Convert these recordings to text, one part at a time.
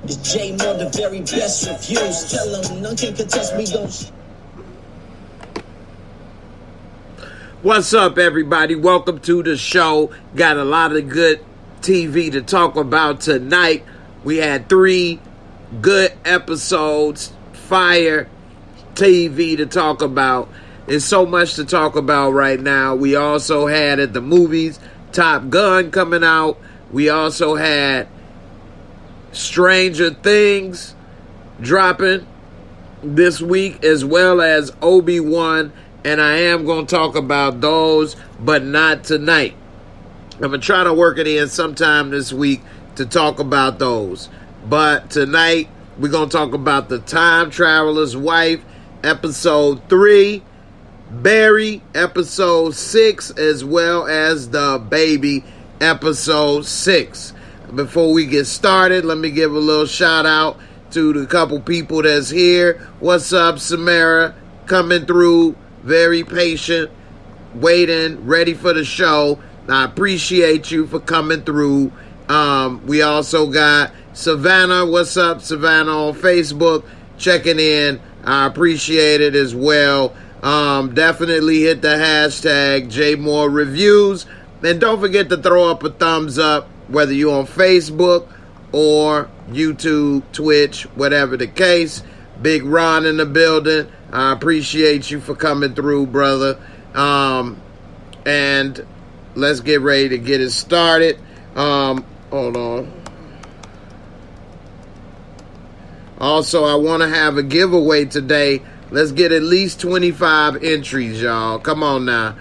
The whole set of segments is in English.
It's J-Moore, the very best reviews. Tell them none can contest me, don't. What's up, everybody? Welcome to the show. Got a lot of good TV to talk about tonight. We had 3 good episodes, fire TV to talk about. There's so much to talk about right now. We also had at the movies Top Gun coming out. We also had Stranger Things dropping this week, as well as Obi-Wan, and I am going to talk about those, but not tonight. I'm going to try to work it in sometime this week to talk about those. But tonight, we're going to talk about The Time Traveler's Wife, Episode 3, Barry, Episode 6, as well as The Baby, Episode 6. Before we get started, let me give a little shout out to the couple people that's here. What's up, Samara? Coming through, very patient, waiting, ready for the show. I appreciate you for coming through. We also got Savannah. What's up, Savannah, on Facebook, checking in. I appreciate it as well. Definitely hit the hashtag JAYMOOREREVIEWS. And don't forget to throw up a thumbs up, whether you're on Facebook or YouTube, Twitch, whatever the case. Big Ron in the building. I appreciate you for coming through, brother. And let's get ready to get it started. Hold on. Also, I want to have a giveaway today. Let's get at least 25 entries, y'all. Come on now.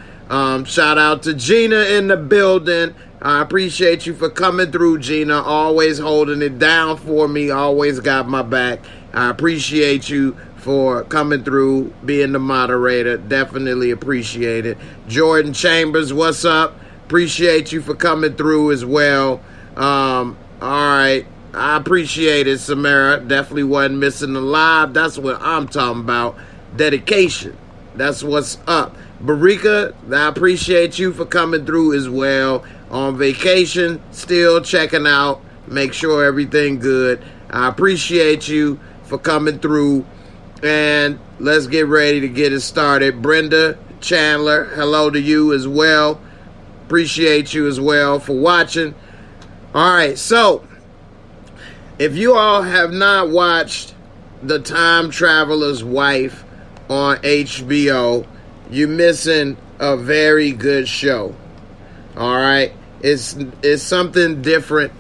Shout out to Gina in the building. I appreciate you for coming through, Gina. Always holding it down for me. Always got my back. I appreciate you for coming through, being the moderator. Definitely appreciate it. Jordan Chambers, what's up? Appreciate you for coming through as well. All right. I appreciate it, Samara. Definitely wasn't missing the live. That's what I'm talking about. Dedication. That's what's up. Barika, I appreciate you for coming through as well. On vacation, still checking out. Make sure everything good. I appreciate you for coming through. And let's get ready to get it started. Brenda Chandler, hello to you as well. Appreciate you as well for watching. All right, so if you all have not watched The Time Traveler's Wife on HBO, you're missing a very good show. All right, it's something different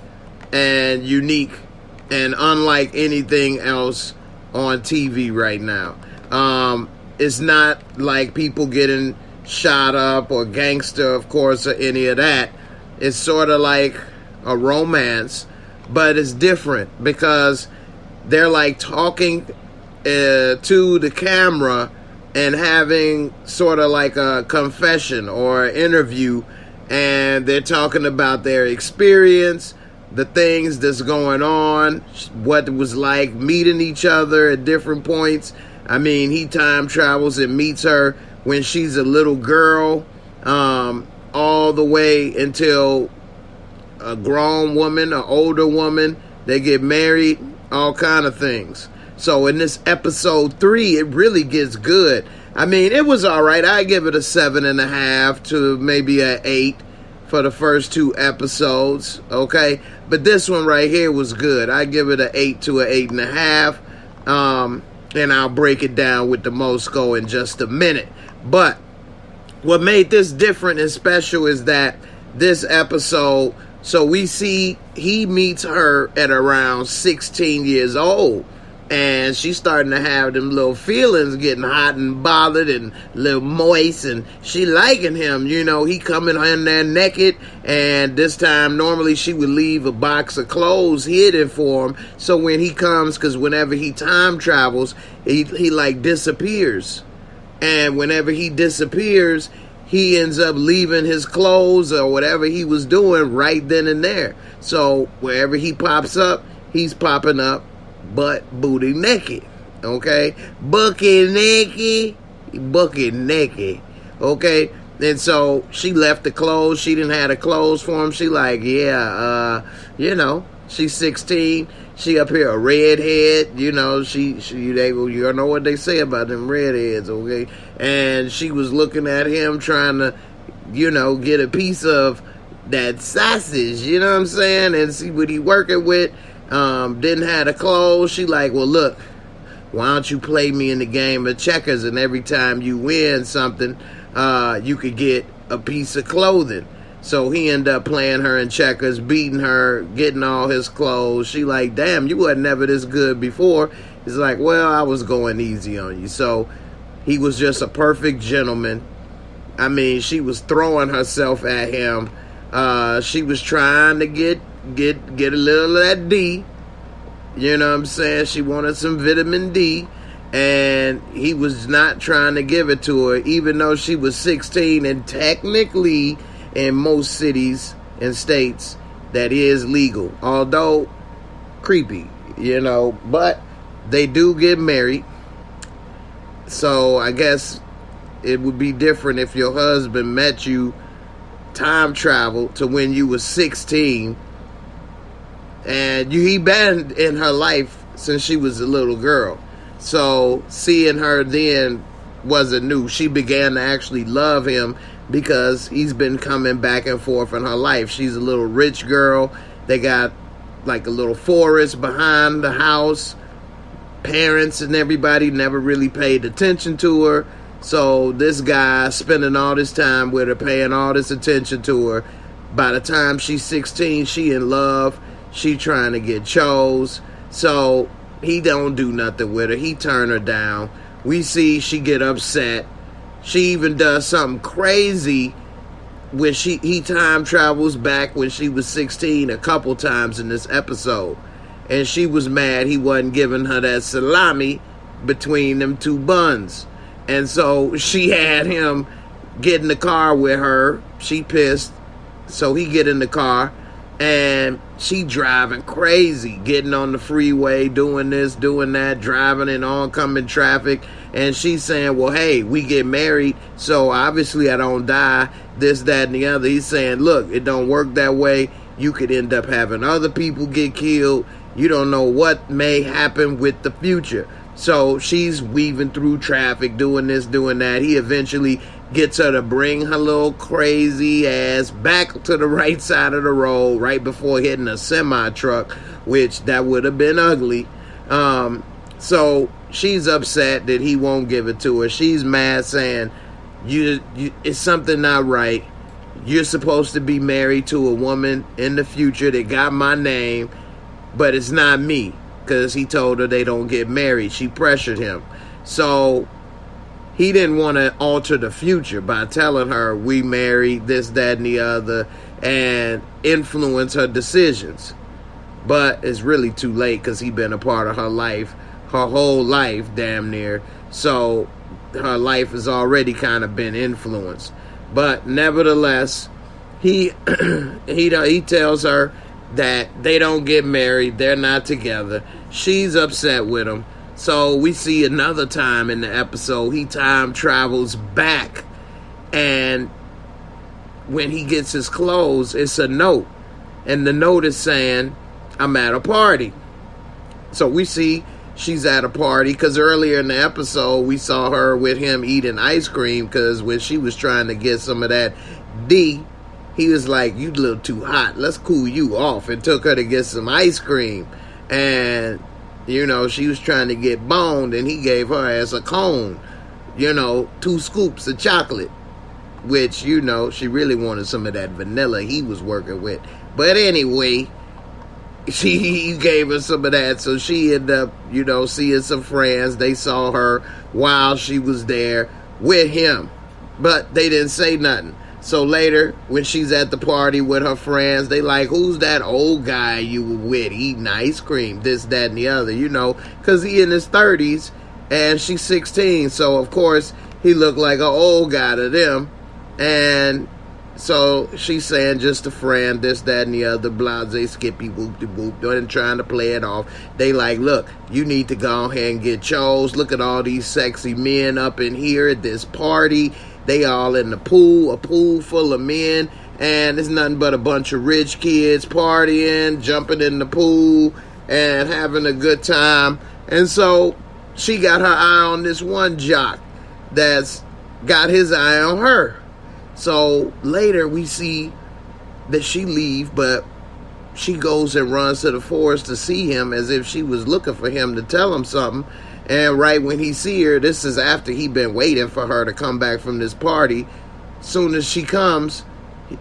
and unique and unlike anything else on TV right now. It's not like people getting shot up or gangster, of course, or any of that. It's sort of like a romance, but it's different because they're like talking to the camera and having sort of like a confession or an interview, and they're talking about their experience, the things that's going on, what it was like meeting each other at different points. I mean, he time travels and meets her when she's a little girl, all the way until a grown woman, an older woman, they get married, all kind of things. So in this episode 3, it really gets good. I mean, it was all right. I give it a 7.5 to maybe an 8 for the first 2 episodes, okay? But this one right here was good. I give it an 8 to an 8.5, and I'll break it down with the MOORESCORE in just a minute. But what made this different and special is that this episode, so we see he meets her at around 16 years old. And she's starting to have them little feelings, getting hot and bothered and a little moist, and she liking him. You know, he coming in there naked, and this time normally she would leave a box of clothes hidden for him. So when he comes, because whenever he time travels, he like disappears. And whenever he disappears, he ends up leaving his clothes or whatever he was doing right then and there. So wherever he pops up, he's popping up butt booty naked. Okay, bucket naked. Okay, and so she left the clothes. She didn't have the clothes for him. She like, yeah, you know, She's 16. She up here a redhead. You know, you don't know what they say about them redheads, okay? And she was looking at him trying to, you know, get a piece of that sausage, you know what I'm saying? And see what he working with. Didn't have the clothes. She like, well, look, why don't you play me in the game of checkers, and every time you win something, you could get a piece of clothing. So he ended up playing her in checkers, beating her, getting all his clothes. She like, damn, you wasn't never this good before. He's like, well, I was going easy on you. So he was just a perfect gentleman. I mean, she was throwing herself at him. She was trying to get a little of that D. You know what I'm saying? She wanted some vitamin D. And he was not trying to give it to her, even though she was 16. And technically, in most cities and states, that is legal. Although, creepy, you know. But they do get married. So, I guess it would be different if your husband met you time travel to when you was 16. And he been in her life since she was a little girl. So, seeing her then wasn't new. She began to actually love him because he's been coming back and forth in her life. She's a little rich girl. They got like a little forest behind the house. Parents and everybody never really paid attention to her. So this guy spending all this time with her, paying all this attention to her. By the time she's 16, she in love. She trying to get chose. So he don't do nothing with her. He turn her down. We see she get upset. She even does something crazy when he time travels back when she was 16 a couple times in this episode. And she was mad he wasn't giving her that salami between them two buns. And so she had him get in the car with her. She pissed. So he get in the car. And she driving crazy, getting on the freeway, doing this, doing that, driving in oncoming traffic. And she's saying, well, hey, we get married, so obviously I don't die, this, that, and the other. He's saying, look, it don't work that way. You could end up having other people get killed. You don't know what may happen with the future. So she's weaving through traffic, doing this, doing that. He eventually gets her to bring her little crazy ass back to the right side of the road right before hitting a semi-truck, which that would have been ugly. So she's upset that he won't give it to her. She's mad, saying, you it's something not right. You're supposed to be married to a woman in the future that got my name, but it's not me, because he told her they don't get married. She pressured him. So he didn't want to alter the future by telling her we married, this, that, and the other, and influence her decisions. But it's really too late, because he been a part of her life, her whole life, damn near. So her life has already kind of been influenced. But nevertheless, he tells her that they don't get married, they're not together. She's upset with him. So we see another time in the episode, he time travels back, and when he gets his clothes, it's a note, and the note is saying, I'm at a party. So we see she's at a party, because earlier in the episode, we saw her with him eating ice cream, because when she was trying to get some of that D, he was like, you a little too hot, let's cool you off, and took her to get some ice cream. And you know, she was trying to get boned, and he gave her as a cone, 2 scoops of chocolate, which, she really wanted some of that vanilla he was working with. But anyway, he gave her some of that, so she ended up, seeing some friends. They saw her while she was there with him, but they didn't say nothing. So later, when she's at the party with her friends, they like, who's that old guy you were with eating ice cream, this, that, and the other, because he in his 30s and she's 16. So, of course, he looked like an old guy to them. And so she's saying just a friend, this, that, and the other, blase, skippy, whoop-de-whoop, and trying to play it off. They like, look, you need to go ahead and get chose. Look at all these sexy men up in here at this party. They all in the pool, a pool full of men, and it's nothing but a bunch of rich kids partying, jumping in the pool, and having a good time. And so she got her eye on this one jock that's got his eye on her. So later we see that she leaves, but she goes and runs to the forest to see him as if she was looking for him to tell him something. And right when he see her, this is after he been waiting for her to come back from this party. Soon as she comes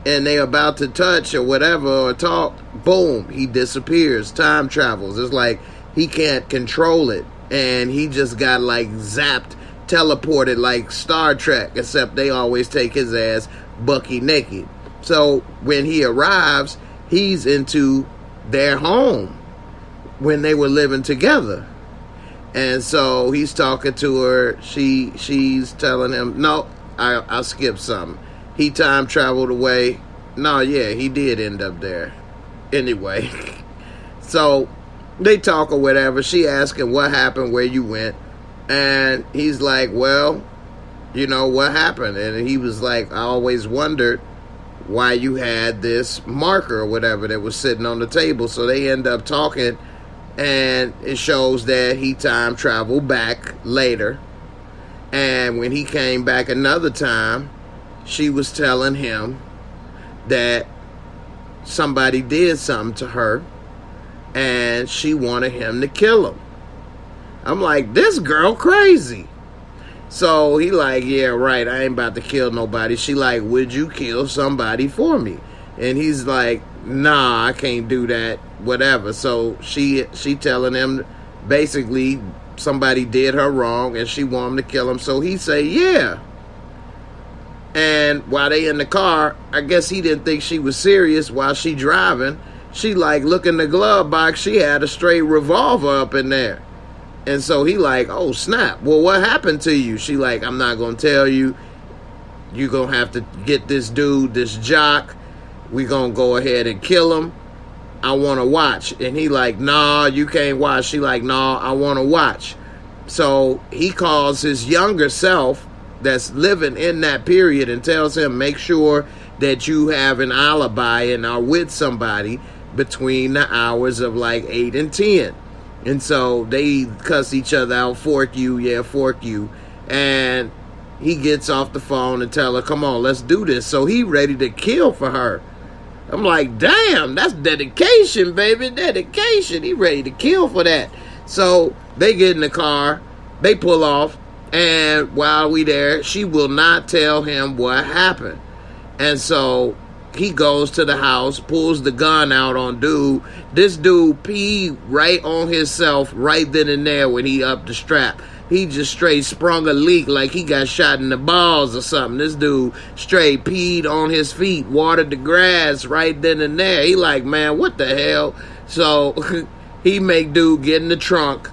and they about to touch or whatever or talk, boom, he disappears. Time travels. It's like he can't control it. And he just got like zapped, teleported like Star Trek, except they always take his ass bucky naked. So when he arrives, he's into their home when they were living together. And so he's talking to her. She's telling him, no, I skipped something. He time traveled away. No, yeah, he did end up there. Anyway, so they talk or whatever. She asking what happened, where you went. And he's like, well, you know, what happened? And he was like, I always wondered why you had this marker or whatever that was sitting on the table. So they end up talking, and it shows that he time traveled back later. And when he came back another time, she was telling him that somebody did something to her and she wanted him to kill him. I'm like, this girl crazy. So he like, yeah, right, I ain't about to kill nobody. She like, would you kill somebody for me? And he's like, nah, I can't do that, whatever. So she telling him basically somebody did her wrong and she want him to kill him. So he say, yeah. And while they in the car, I guess he didn't think she was serious while she driving. She like, look in the glove box, she had a straight revolver up in there. And so he like, oh snap, well what happened to you? She like, I'm not gonna tell you. You gonna have to get this dude, this jock. We gonna go ahead and kill him. I wanna watch. And he like, nah, you can't watch. She like, nah, I wanna watch. So he calls his younger self that's living in that period and tells him, make sure that you have an alibi and are with somebody between the hours of like 8 and 10. And so they cuss each other out, fork you, yeah, fork you. And he gets off the phone and tell her, come on, let's do this. So he ready to kill for her. I'm like, damn, that's dedication, baby, dedication. He ready to kill for that. So they get in the car, they pull off, and while we there, she will not tell him what happened. And so he goes to the house, pulls the gun out on dude. This dude peed right on himself right then and there when he upped the strap. He just straight sprung a leak like he got shot in the balls or something. This dude straight peed on his feet, watered the grass right then and there. He like, man, what the hell? So he make dude get in the trunk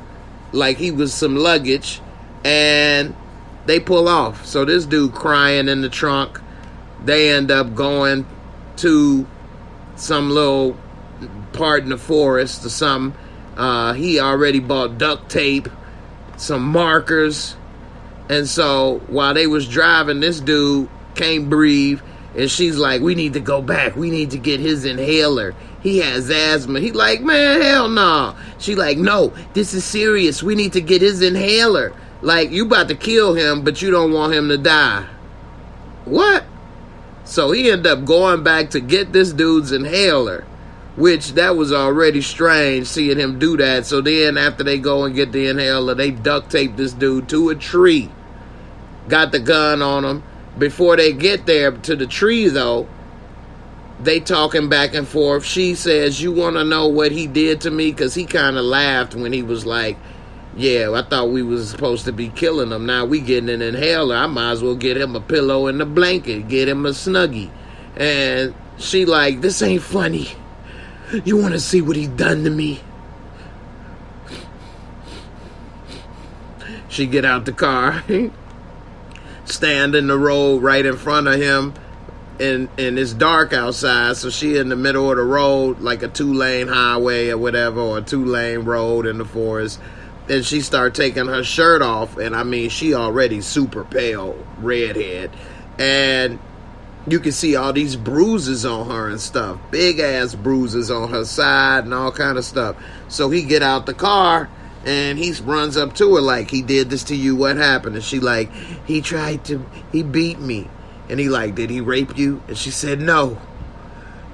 like he was some luggage, and they pull off. So this dude crying in the trunk. They end up going to some little part in the forest or something. He already bought duct tape, some markers. And so while they was driving, this dude can't breathe. And she's like, we need to go back. We need to get his inhaler. He has asthma. He like, man, hell no. She like, no, this is serious. We need to get his inhaler. Like, you about to kill him, but you don't want him to die. What? So he ended up going back to get this dude's inhaler, which that was already strange seeing him do that. So then after they go and get the inhaler, they duct tape this dude to a tree. Got the gun on him. Before they get there to the tree, though, they talking back and forth. She says, you want to know what he did to me? Because he kind of laughed when he was like, yeah, I thought we was supposed to be killing him. Now we getting an inhaler. I might as well get him a pillow and a blanket. Get him a Snuggie. And she like, this ain't funny. You want to see what he done to me? She get out the car. Stand in the road right in front of him. And it's dark outside. So she in the middle of the road, like a 2-lane highway or whatever. Or a 2-lane road in the forest. And she started taking her shirt off. And I mean, she already super pale, redhead. And you can see all these bruises on her and stuff, big ass bruises on her side and all kind of stuff. So he get out the car and he runs up to her like, he did this to you, what happened? And she like, he beat me. And he like, did he rape you? And she said, no,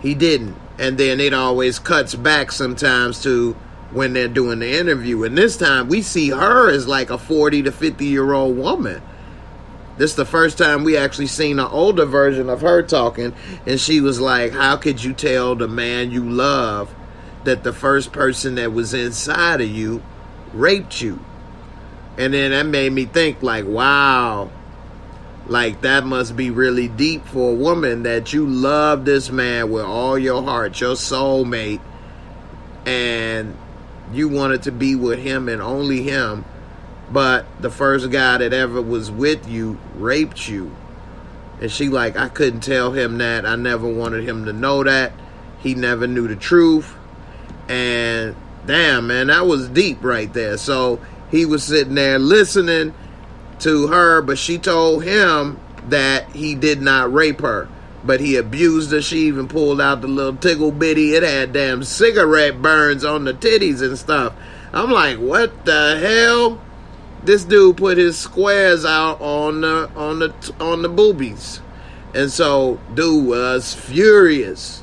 he didn't. And then it always cuts back sometimes to when they're doing the interview. And this time we see her as like a 40 to 50-year-old woman. This is the first time we actually seen an older version of her talking. And she was like, how could you tell the man you love that the first person that was inside of you raped you? And then that made me think like, wow, like that must be really deep for a woman, that you love this man with all your heart, your soulmate, and you wanted to be with him and only him. But the first guy that ever was with you raped you. And she like, I couldn't tell him that. I never wanted him to know that. He never knew the truth. And damn, man, that was deep right there. So he was sitting there listening to her, but she told him that he did not rape her, but he abused her. She even pulled out the little tickle bitty. It had damn cigarette burns on the titties and stuff. I'm like, what the hell? This dude put his squares out on the boobies. And so dude was furious,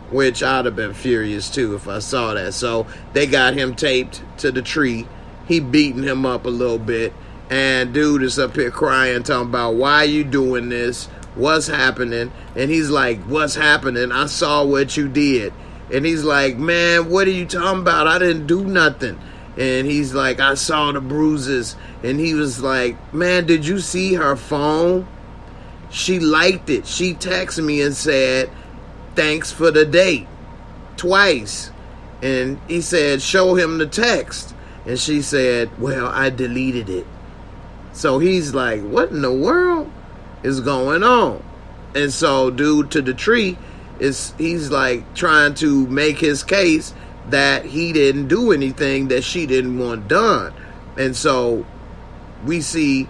which I'd have been furious too if I saw that. So they got him taped to the tree. He beating him up a little bit. And dude is up here crying, talking about, why you doing this? What's happening? And he's like, what's happening? I saw what you did. And he's like, man, what are you talking about? I didn't do nothing. And he's like, I saw the bruises. And he was like, man, did you see her phone? She liked it. She texted me and said, thanks for the date, twice. And he said, show him the text. And she said, well, I deleted it. So he's like, what in the world is going on? And so dude to the tree, he's like trying to make his case that he didn't do anything that she didn't want done. And so we see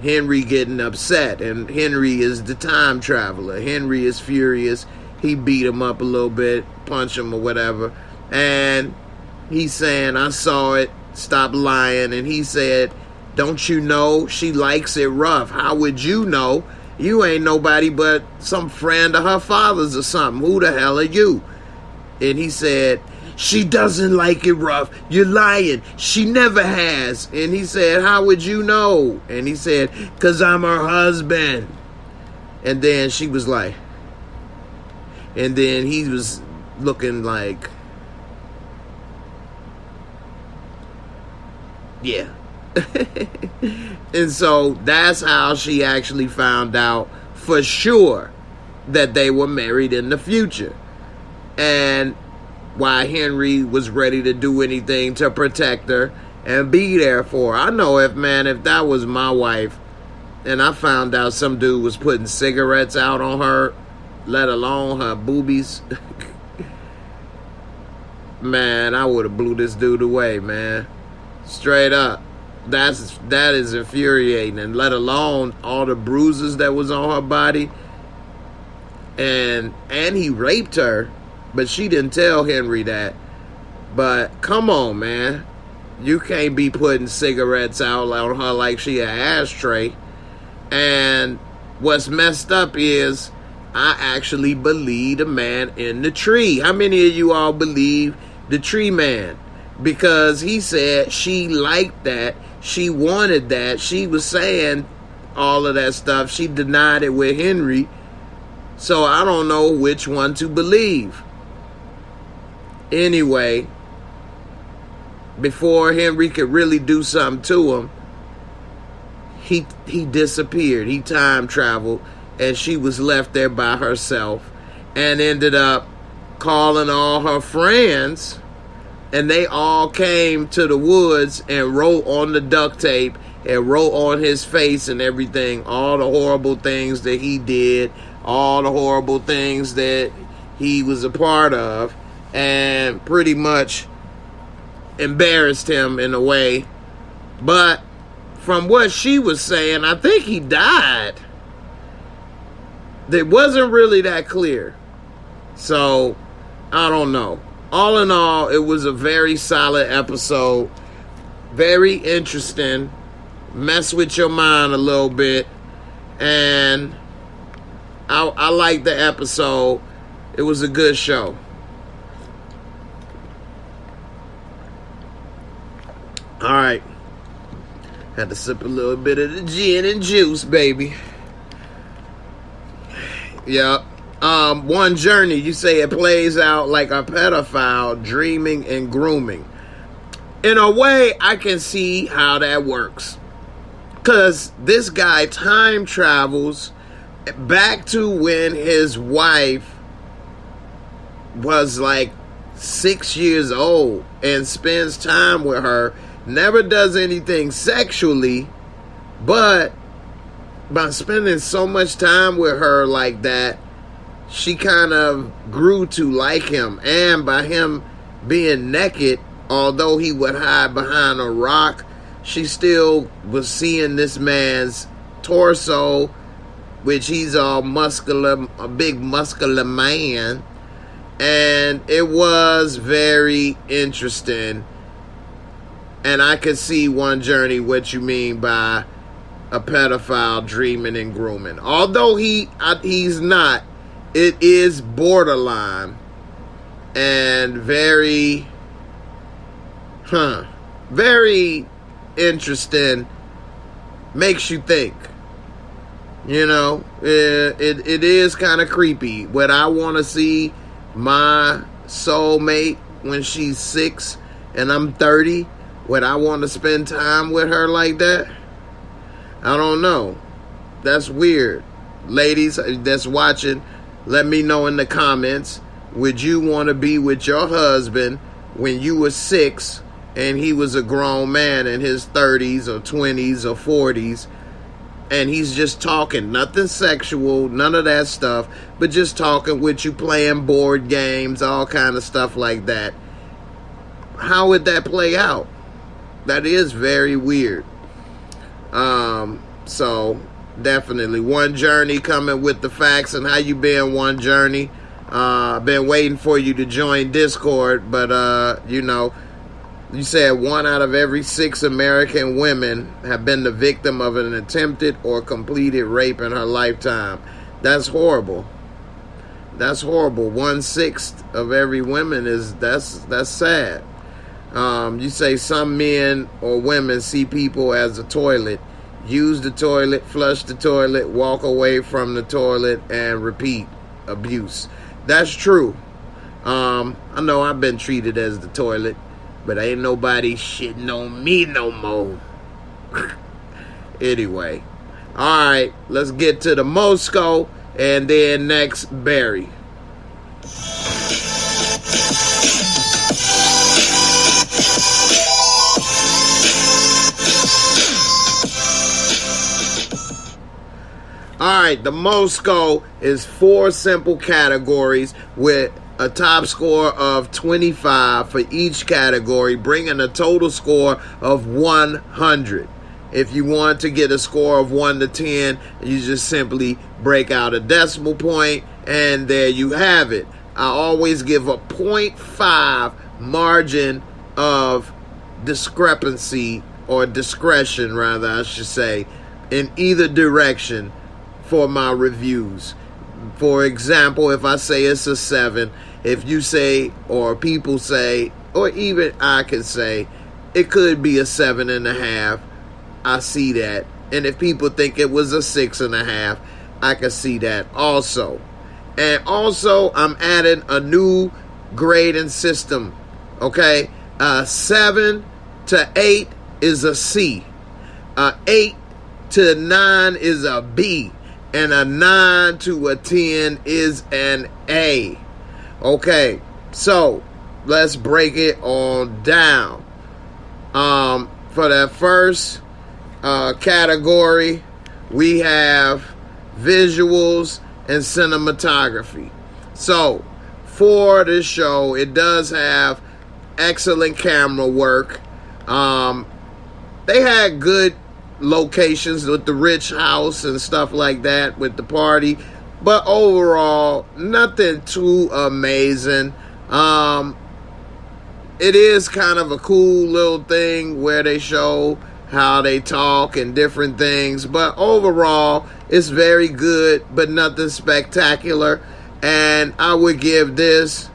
Henry getting upset, and Henry is the time traveler. Henry is furious. He beat him up a little bit, punch him or whatever. And he's saying, I saw it, stop lying. And he said, don't you know she likes it rough? How would you know? You ain't nobody but some friend of her father's or something. Who the hell are you? And he said, she doesn't like it rough. You're lying. She never has. And he said, how would you know? And he said, because I'm her husband. And then she was like, and then he was looking like, yeah. And so that's how she actually found out for sure that they were married in the future. And why Henry was ready to do anything to protect her and be there for her. I know if that was my wife and I found out some dude was putting cigarettes out on her, let alone her boobies, man, I would have blew this dude away, man. Straight up. That is infuriating, and let alone all the bruises that was on her body. And he raped her, but she didn't tell Henry that. But come on, man. You can't be putting cigarettes out on her like she an ashtray. And what's messed up is I actually believe the man in the tree. How many of you all believe the tree man? Because he said she liked that. She wanted that. She was saying all of that stuff. She denied it with Henry. So I don't know which one to believe. Anyway, before Henry could really do something to him, he disappeared. He time traveled, and she was left there by herself and ended up calling all her friends. And they all came to the woods and wrote on the duct tape and wrote on his face and everything, all the horrible things that he did, all the horrible things that he was a part of, and pretty much embarrassed him in a way. But from what she was saying, I think he died. it wasn't really that clear. So, I don't know. All in all, it was a very solid episode. Very interesting. Mess with your mind a little bit. And I liked the episode. It was a good show. Alright. Had to sip a little bit of the gin and juice, baby. Yep. One Journey, you say it plays out like a pedophile dreaming and grooming. In a way, I can see how that works. Because this guy time travels back to when his wife was like 6 years old and spends time with her. Never does anything sexually, but by spending so much time with her like that, she kind of grew to like him. And by him being naked, although he would hide behind a rock, she still was seeing this man's torso, which he's all muscular, a big muscular man. And it was very interesting. And I could see One Journey what you mean by a pedophile dreaming and grooming. Although he's not, it is borderline and very interesting. Makes you think. You know, it is kind of creepy. Would I want to see my soulmate when she's 6 and I'm 30? Would I want to spend time with her like that? I don't know. That's weird. Ladies that's watching, let me know in the comments. Would you want to be with your husband when you were 6 and he was a grown man in his 30s or 20s or 40s, and he's just talking, nothing sexual, none of that stuff, but just talking with you, playing board games, all kind of stuff like that? How would that play out? That is very weird. So definitely One Journey coming with the facts. And how you been, One Journey? I've been waiting for you to join Discord, but you know, you said 1 out of every 6 American women have been the victim of an attempted or completed rape in her lifetime. That's horrible. That's horrible. 1/6 of every woman is that's sad. You say some men or women see people as a toilet, use the toilet, flush the toilet, walk away from the toilet, and repeat abuse. That's true. I know I've been treated as the toilet, but ain't nobody shitting on me no more. Anyway. Alright, let's get to the Mosco, and then next, Barry. Alright, the Mosco is 4 simple categories with a top score of 25 for each category, bringing a total score of 100. If you want to get a score of 1 to 10, you just simply break out a decimal point, and there you have it. I always give a 0.5 margin of discrepancy, or discretion rather, I should say, in either direction for my reviews. For example, if I say it's a 7, if you say, or people say, or even I could say, it could be a 7.5, I see that. And if people think it was a 6.5, I can see that also. And also, I'm adding a new grading system. Okay, 7 to 8 is a C. 8 to 9 is a B. And a 9 to a 10 is an A. Okay, so let's break it on down. For that first category, we have visuals and cinematography. So for this show, it does have excellent camera work. They had good locations with the rich house and stuff like that with the party. But overall, nothing too amazing. It is kind of a cool little thing where they show how they talk and different things. But overall, it's very good, but nothing spectacular. And I would give this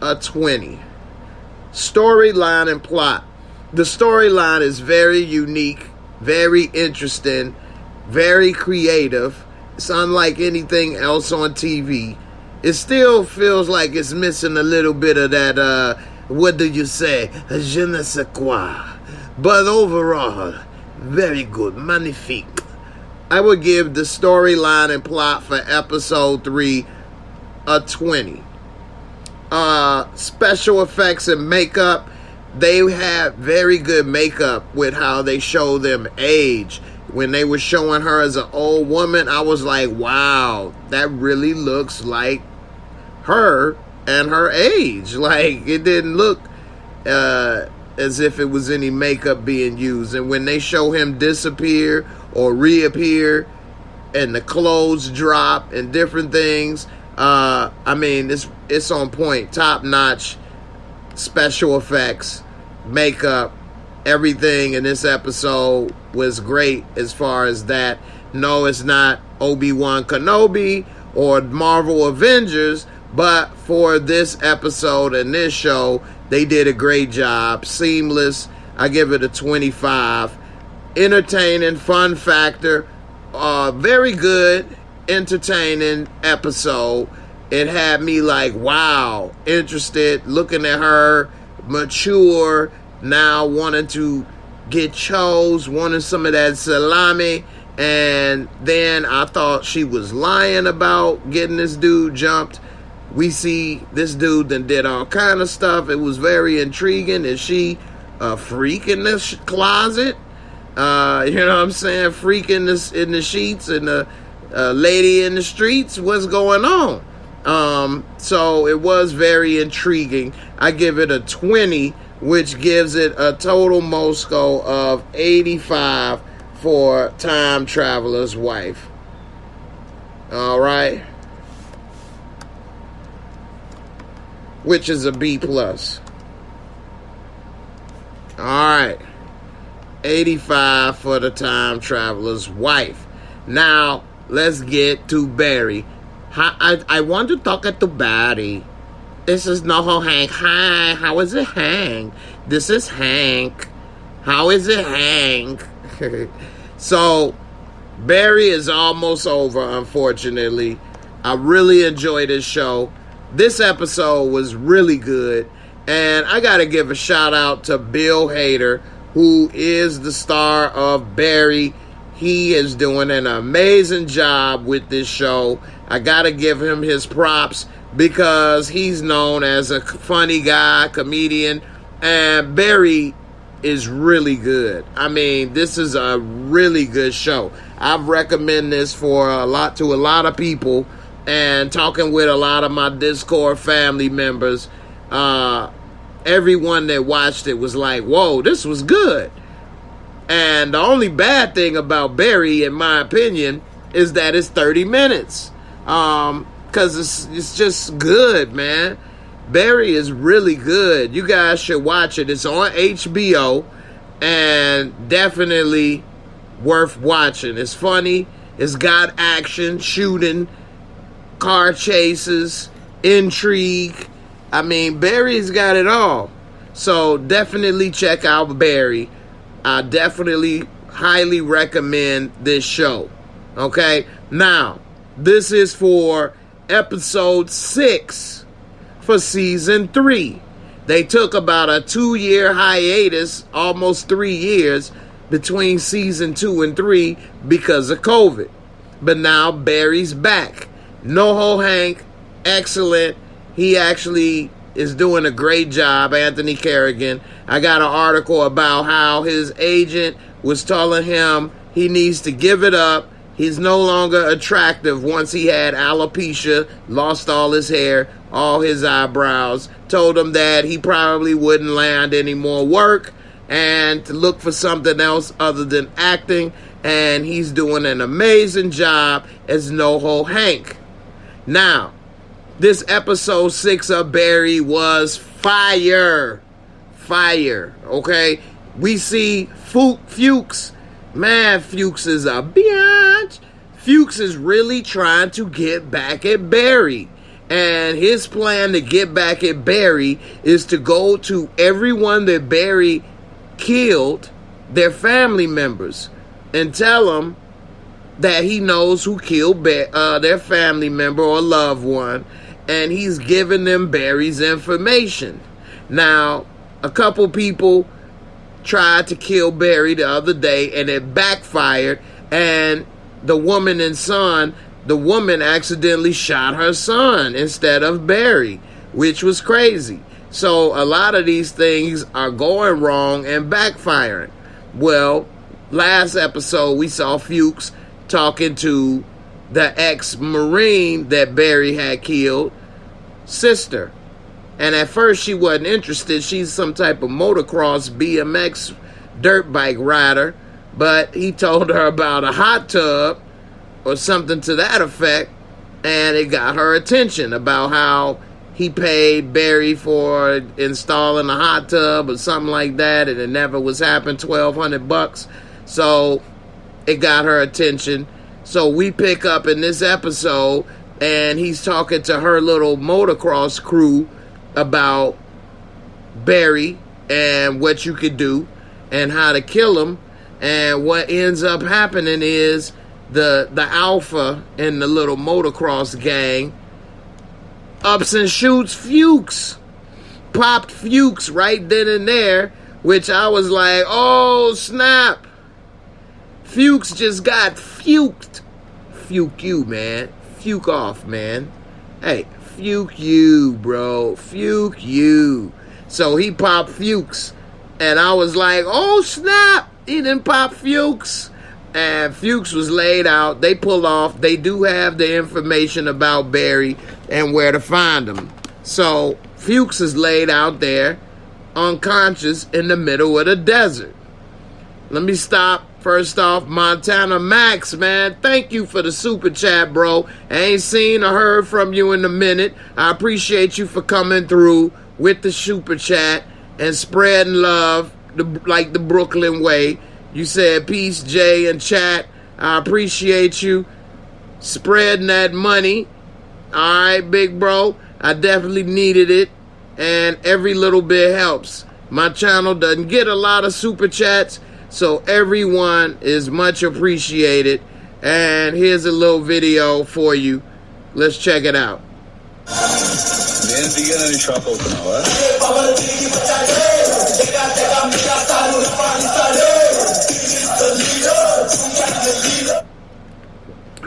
a 20. Storyline and plot. The storyline is very unique, very interesting, very creative. It's unlike anything else on TV. It still feels like it's missing a little bit of that, what do you say, je ne sais quoi. But overall, very good, magnifique. I would give the storyline and plot for episode 3 a 20. Special effects and makeup, they have very good makeup with how they show them age. When they were showing her as an old woman, I was like, wow, that really looks like her and her age. Like, it didn't look as if it was any makeup being used. And when they show him disappear or reappear and the clothes drop and different things, I mean, it's on point. Top notch special effects, makeup, everything in this episode was great as far as that. No, it's not Obi-Wan Kenobi or Marvel Avengers, but for this episode and this show, they did a great job. Seamless. I give it a 25. Entertaining, fun factor, very good, entertaining episode. It had me like, wow, interested, looking at her, mature, now wanting to get chose, wanting some of that salami. And then I thought she was lying about getting this dude jumped. We see this dude then did all kind of stuff. It was very intriguing. Is she a freak in this closet? You know what I'm saying? Freak in the sheets and the lady in the streets. What's going on? So it was very intriguing. I give it a 20, which gives it a total MOORESCORE of 85 for Time Traveler's Wife. All right. Which is a B+. All right. 85 for the Time Traveler's Wife. Now, let's get to Barry. I want to talk to Barry. This is NoHo Hank. Hi, how is it, Hank? This is Hank. How is it, Hank? So, Barry is almost over, unfortunately. I really enjoyed this show. This episode was really good. And I got to give a shout out to Bill Hader, who is the star of Barry. He is doing an amazing job with this show. I got to give him his props because he's known as a funny guy, comedian, and Barry is really good. I mean, this is a really good show. I've recommended this to a lot of people, and talking with a lot of my Discord family members, everyone that watched it was like, whoa, this was good. And the only bad thing about Barry, in my opinion, is that it's 30 minutes. Because it's just good, man. Barry is really good. You guys should watch it. It's on HBO and definitely worth watching. It's funny. It's got action, shooting, car chases, intrigue. I mean, Barry's got it all. So definitely check out Barry. I definitely highly recommend this show. Okay? Now, this is for episode 6 for season 3. They took about a 2-year hiatus, almost 3 years, between season 2 and 3 because of COVID. But now Barry's back. NoHo Hank, excellent. He actually is doing a great job, Anthony Kerrigan. I got an article about how his agent was telling him he needs to give it up. He's no longer attractive once he had alopecia, lost all his hair, all his eyebrows. Told him that he probably wouldn't land any more work and to look for something else other than acting. And he's doing an amazing job as NoHo Hank. Now, this episode 6 of Barry was fire. Fire, okay? We see Fuchs. Man, Fuchs is a bitch. Fuchs is really trying to get back at Barry. And his plan to get back at Barry is to go to everyone that Barry killed, their family members, and tell them that he knows who killed their family member or loved one, and he's giving them Barry's information. Now, a couple people tried to kill Barry the other day, and it backfired, and the woman and son, the woman accidentally shot her son instead of Barry, which was crazy. So a lot of these things are going wrong and backfiring. Well, last episode we saw Fuchs talking to the ex-Marine that Barry had killed, sister. And at first she wasn't interested. She's some type of motocross BMX dirt bike rider. But he told her about a hot tub or something to that effect. And it got her attention about how he paid Barry for installing a hot tub or something like that. And it never was happened, $1,200. So it got her attention. So we pick up in this episode and he's talking to her little motocross crew about Barry and what you could do and how to kill him. And what ends up happening is the alpha in the little motocross gang ups and shoots Fuchs. Popped Fuchs right then and there, which I was like, oh snap. Fuchs just got fuked. Fuke you, man. Fuke off, man. Hey, fuke you, bro. Fuke you. So he popped Fuchs. And I was like, oh, snap. He didn't pop Fuchs. And Fuchs was laid out. They pull off. They do have the information about Barry and where to find him. So Fuchs is laid out there, unconscious in the middle of the desert. Let me stop. First off, Montana Max, man, thank you for the super chat, bro. I ain't seen or heard from you in a minute. I appreciate you for coming through with the super chat and spreading love like the Brooklyn way. You said peace, Jay, and chat. I appreciate you spreading that money. All right, big bro. I definitely needed it, and every little bit helps. My channel doesn't get a lot of super chats, so everyone is much appreciated. And here's a little video for you. Let's check it out.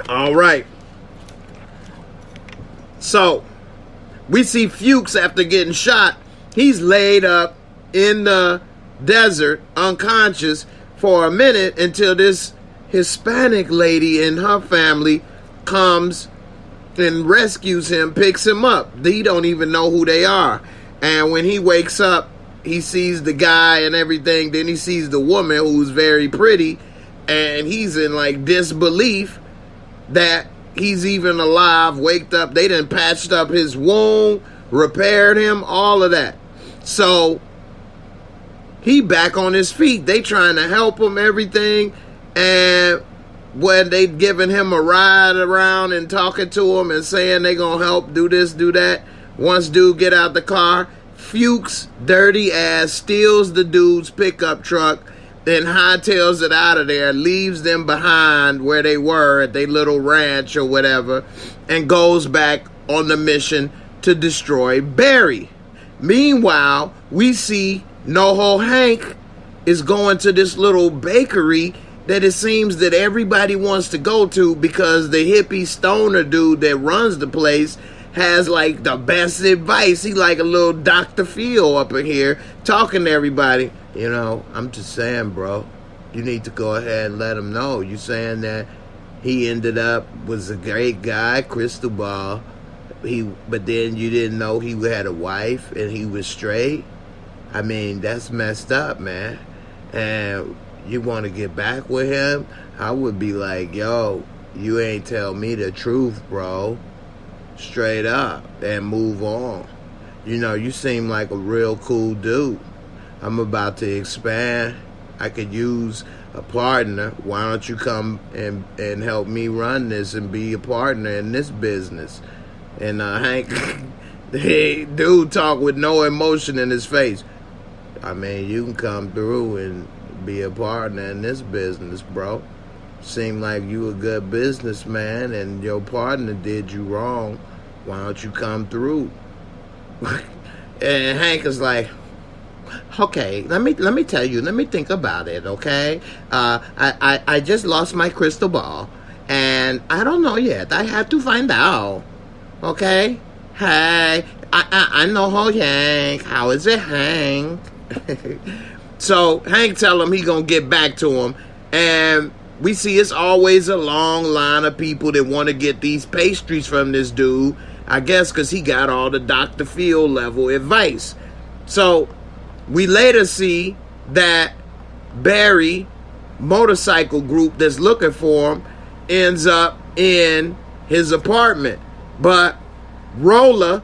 All right. So, we see Fuchs after getting shot. He's laid up in the desert, unconscious, for a minute until this Hispanic lady and her family comes and rescues him, picks him up. He don't even know who they are. And when he wakes up, he sees the guy and everything. Then he sees the woman who's very pretty, and he's in like disbelief that he's even alive, waked up. They done patched up his wound, repaired him, all of that. So he back on his feet. They trying to help him, everything. And when they giving him a ride around and talking to him and saying they gonna help do this, do that. Once dude get out the car, Fuchs, dirty ass, steals the dude's pickup truck and hightails it out of there, leaves them behind where they were at their little ranch or whatever, and goes back on the mission to destroy Barry. Meanwhile, we see NoHo Hank is going to this little bakery that it seems that everybody wants to go to because the hippie stoner dude that runs the place has like the best advice. He like a little Dr. Phil up in here talking to everybody. You know, I'm just saying, bro, you need to go ahead and let him know. You saying that he ended up was a great guy, crystal ball. But then you didn't know he had a wife and he was straight. I mean, that's messed up, man. And you want to get back with him? I would be like, yo, you ain't tell me the truth, bro. straight up, and move on. You know, you seem like a real cool dude. I'm about to expand. I could use a partner. Why don't you come and help me run this and be a partner in this business? And Hank, hey, dude talk with no emotion in his face. I mean, you can come through and be a partner in this business, bro. Seem like you a good businessman and your partner did you wrong. Why don't you come through? And Hank is like, okay, let me tell you, let me think about it, okay? I just lost my crystal ball, and I don't know yet. I have to find out, okay? Hey, I know how Hank. How is it, Hank? So Hank tell him he gonna get back to him, and we see it's always a long line of people that want to get these pastries from this dude, I guess because he got all the Dr. Phil level advice. So we later see that Barry motorcycle group that's looking for him ends up in his apartment. But Roller,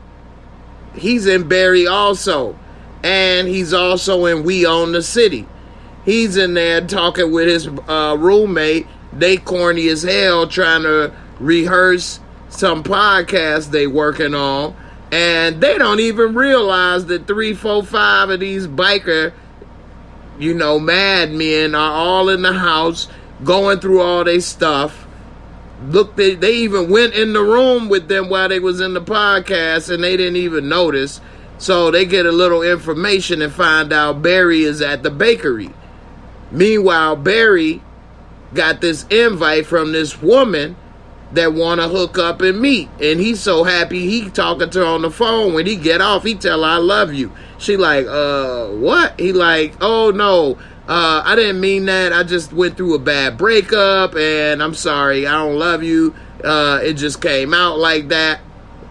he's in Barry also. And he's also in We Own the City. He's in there talking with his roommate. They corny as hell trying to rehearse some podcast they working on. And they don't even realize that 3, 4, 5 of these biker, madmen are all in the house going through all their stuff. Look, they even went in the room with them while they was in the podcast and they didn't even notice. So they get a little information and find out Barry is at the bakery. Meanwhile, Barry got this invite from this woman that want to hook up and meet. And he's so happy he talking to her on the phone. When he get off, he tell her, I love you. She like, what? He like, oh no, I didn't mean that. I just went through a bad breakup and I'm sorry. I don't love you. It just came out like that.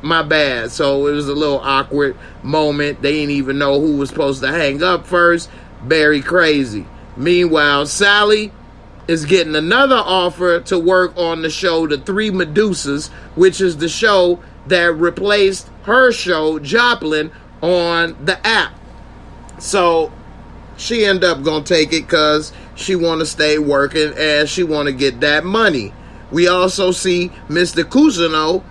My bad. So it was a little awkward moment. They didn't even know who was supposed to hang up first. Barry crazy. Meanwhile, Sally is getting another offer to work on the show The Three Medusas, which is the show that replaced her show Joplin on the app. So she ended up gonna take it because she want to stay working and she want to get that money. We also see Mr. Cousineau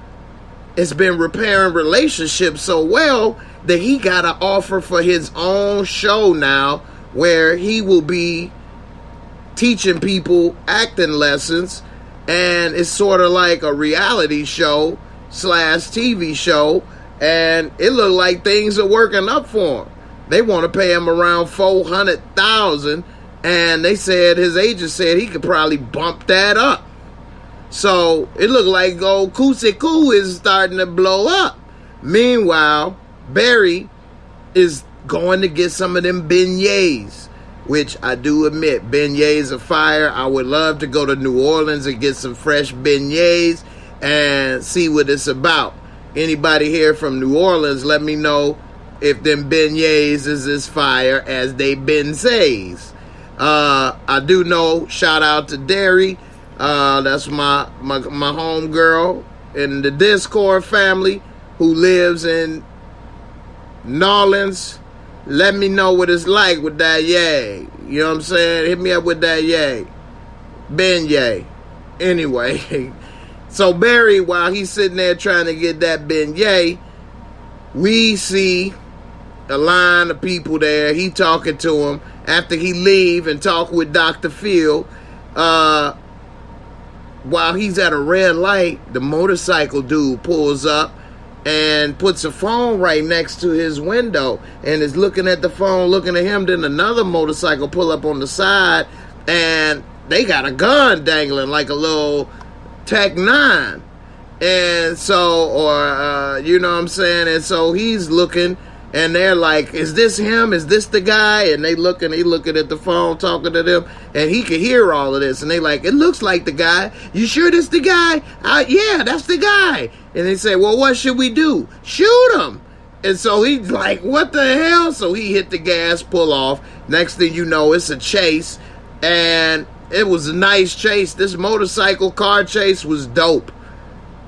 has been repairing relationships so well that he got an offer for his own show now, where he will be teaching people acting lessons, and it's sort of like a reality show / TV show, and it looked like things are working up for him. They want to pay him around $400,000, and they said his agent said he could probably bump that up. So it looked like old Kusiku is starting to blow up. Meanwhile, Barry is going to get some of them beignets, which I do admit, beignets are fire. I would love to go to New Orleans and get some fresh beignets and see what it's about. Anybody here from New Orleans, let me know if them beignets is as fire as they been says. I do know, shout out to Derry. That's my home girl in the Discord family who lives in New Orleans. Let me know what it's like with that yay. You know what I'm saying? Hit me up with that yay. Beignet. Anyway, so Barry, while he's sitting there trying to get that beignet, we see a line of people there. He talking to him after he leave and talk with Dr. Phil. While he's at a red light, the motorcycle dude pulls up and puts a phone right next to his window and is looking at the phone, looking at him. Then another motorcycle pull up on the side and they got a gun dangling like a little Tech 9. And so, or, you know what I'm saying? And so he's looking and they're like, is this him? Is this the guy? And he looking at the phone, talking to them, and he could hear all of this. And they like, it looks like the guy. You sure this the guy? Yeah, that's the guy. And they say, well, what should we do? Shoot him. And so he's like, what the hell? So he hit the gas, pull off. Next thing you know, it's a chase. And it was a nice chase. This motorcycle car chase was dope.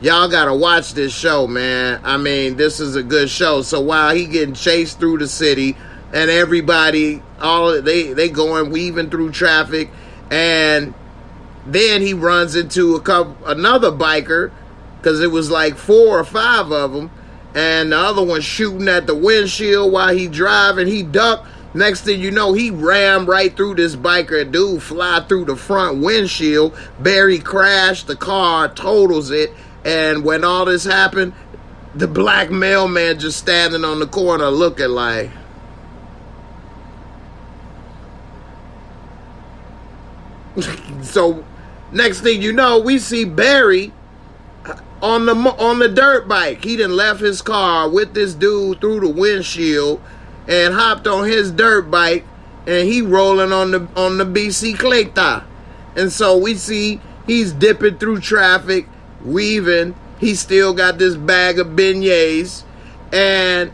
Y'all gotta watch this show, man. I mean, this is a good show. So while he getting chased through the city, and everybody, they going weaving through traffic, and then he runs into another biker, because it was like 4 or 5 of them, and the other one shooting at the windshield while he driving. He ducked. Next thing you know, he rammed right through this biker. Dude fly through the front windshield. Barry crashed the car, totals it, and when all this happened, the black mailman just standing on the corner looking like. So next thing you know, we see Barry on the dirt bike. He done left his car with this dude through the windshield and hopped on his dirt bike, and he rolling on the bicicleta. And so we see he's dipping through traffic, weaving. He still got this bag of beignets, and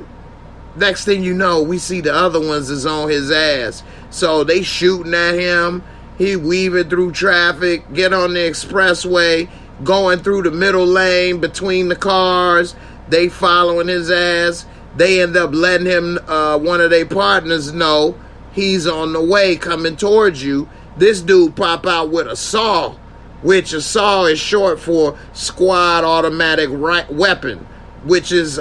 next thing you know, we see the other ones is on his ass. So they shooting at him. He weaving through traffic, get on the expressway, going through the middle lane between the cars. They following his ass. They end up letting him, one of their partners, know he's on the way coming towards you. This dude pop out with a saw, which a saw is short for squad automatic weapon, which is,